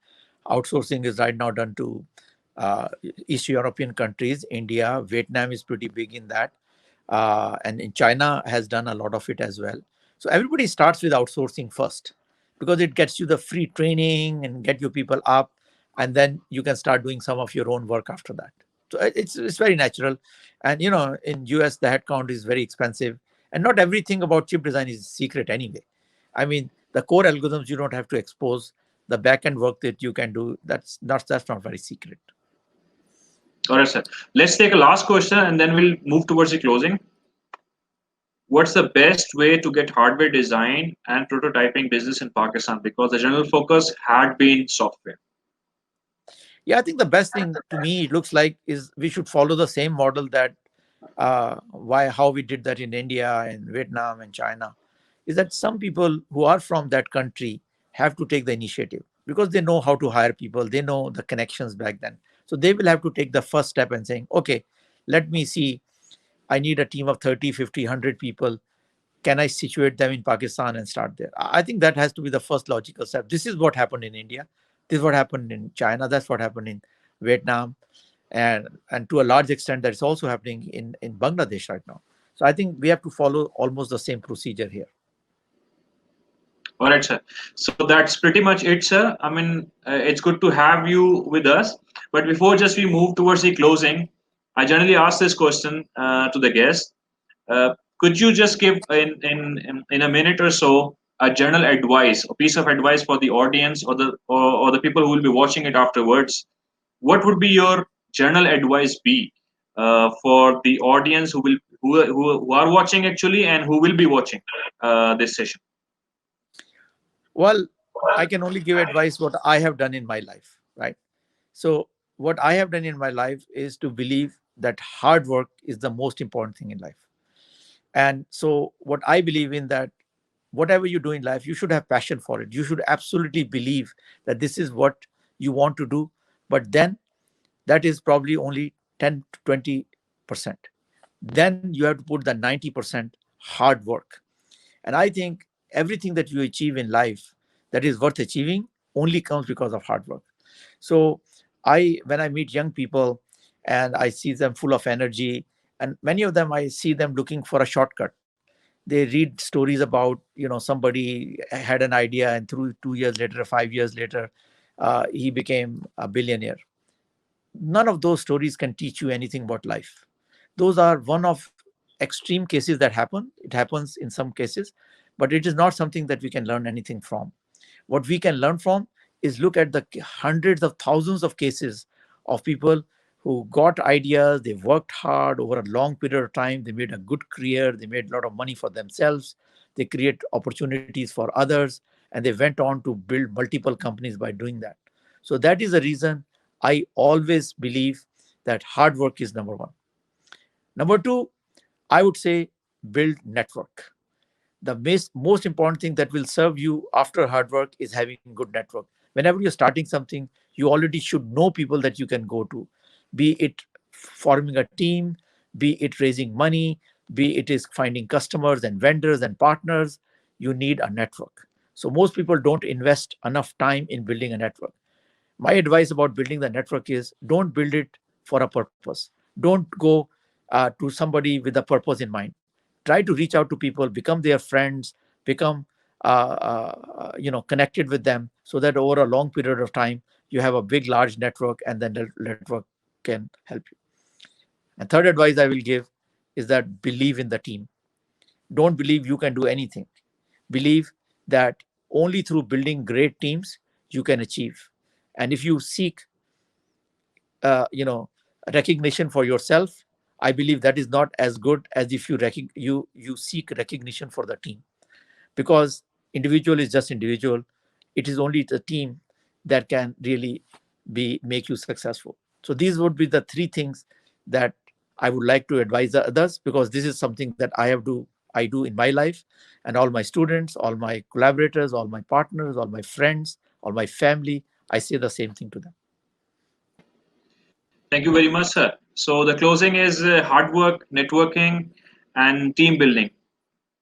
outsourcing is right now done to East European countries. India, Vietnam is pretty big in that. And in China has done a lot of it as well. So everybody starts with outsourcing first because it gets you the free training and get your people up, and then you can start doing some of your own work after that. So it's very natural. And in US the headcount is very expensive, and not everything about chip design is secret anyway. I mean, the core algorithms you don't have to expose. The back-end work that you can do, that's not very secret. All right, sir. Let's take a last question and then we'll move towards the closing. What's the best way to get hardware design and prototyping business in Pakistan? Because the general focus had been software. Yeah, I think the best thing to me, it looks like, is we should follow the same model that how we did that in India and Vietnam and China, is that some people who are from that country have to take the initiative because they know how to hire people. They know the connections back then. So they will have to take the first step and saying, okay, let me see. I need a team of 30, 50, 100 people. Can I situate them in Pakistan and start there? I think that has to be the first logical step. This is what happened in India. This is what happened in China. That's what happened in Vietnam. And to a large extent, that's also happening in Bangladesh right now. So I think we have to follow almost the same procedure here. All right, sir. So that's pretty much it, sir. I mean, it's good to have you with us. But before just we move towards the closing, I generally ask this question to the guest. Could you just give in a minute or so a general advice, a piece of advice for the audience or the people who will be watching it afterwards? What would be your general advice be for the audience who are watching actually and who will be watching this session? Well, I can only give advice what I have done in my life, right? So what I have done in my life is to believe that hard work is the most important thing in life. And so what I believe in, that whatever you do in life, you should have passion for it. You should absolutely believe that this is what you want to do. But then that is probably only 10 to 20%. Then you have to put the 90% hard work. And I think everything that you achieve in life that is worth achieving only comes because of hard work. So when I meet young people and I see them full of energy, and many of them, I see them looking for a shortcut. They read stories about, somebody had an idea and through 2 years later, 5 years later, he became a billionaire. None of those stories can teach you anything about life. Those are one of extreme cases that happen. It happens in some cases, but it is not something that we can learn anything from. What we can learn from is look at the hundreds of thousands of cases of people who got ideas, they worked hard over a long period of time, they made a good career, they made a lot of money for themselves, they create opportunities for others, and they went on to build multiple companies by doing that. So that is the reason I always believe that hard work is number one. Number two, I would say build network. The most important thing that will serve you after hard work is having good network. Whenever you're starting something, You already should know people that you can go to, be it forming a team, be it raising money, be it is finding customers and vendors and partners. You need a network. So most people don't invest enough time in building a network. My advice about building the network is don't build it for a purpose. Don't go to somebody with a purpose in mind. Try to reach out to people, become their friends, become connected with them, so that over a long period of time you have a big, large network, and then the network can help you. And third advice I will give is that believe in the team. Don't believe you can do anything. Believe that only through building great teams you can achieve. And if you seek recognition for yourself, I believe that is not as good as if you seek recognition for the team, because individual is just individual. It is only the team that can really make you successful. So these would be the three things that I would like to advise the others, because this is something that I do in my life, and all my students, all my collaborators, all my partners, all my friends, all my family, I say the same thing to them. Thank you very much, sir. So the closing is hard work, networking, and team building.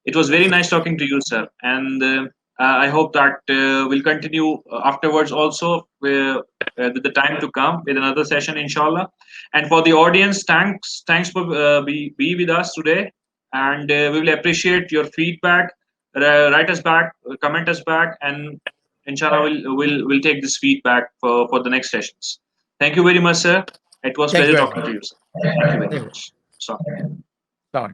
It was very nice talking to you, sir. And I hope that we'll continue afterwards also with the time to come with another session, inshallah. And for the audience, thanks for be with us today. And we will appreciate your feedback. Write us back, comment us back, and inshallah we'll take this feedback for the next sessions. Thank you very much, sir. It was Thank you pleasure very talking much. to you, sir. Thank you very much. So. Sorry.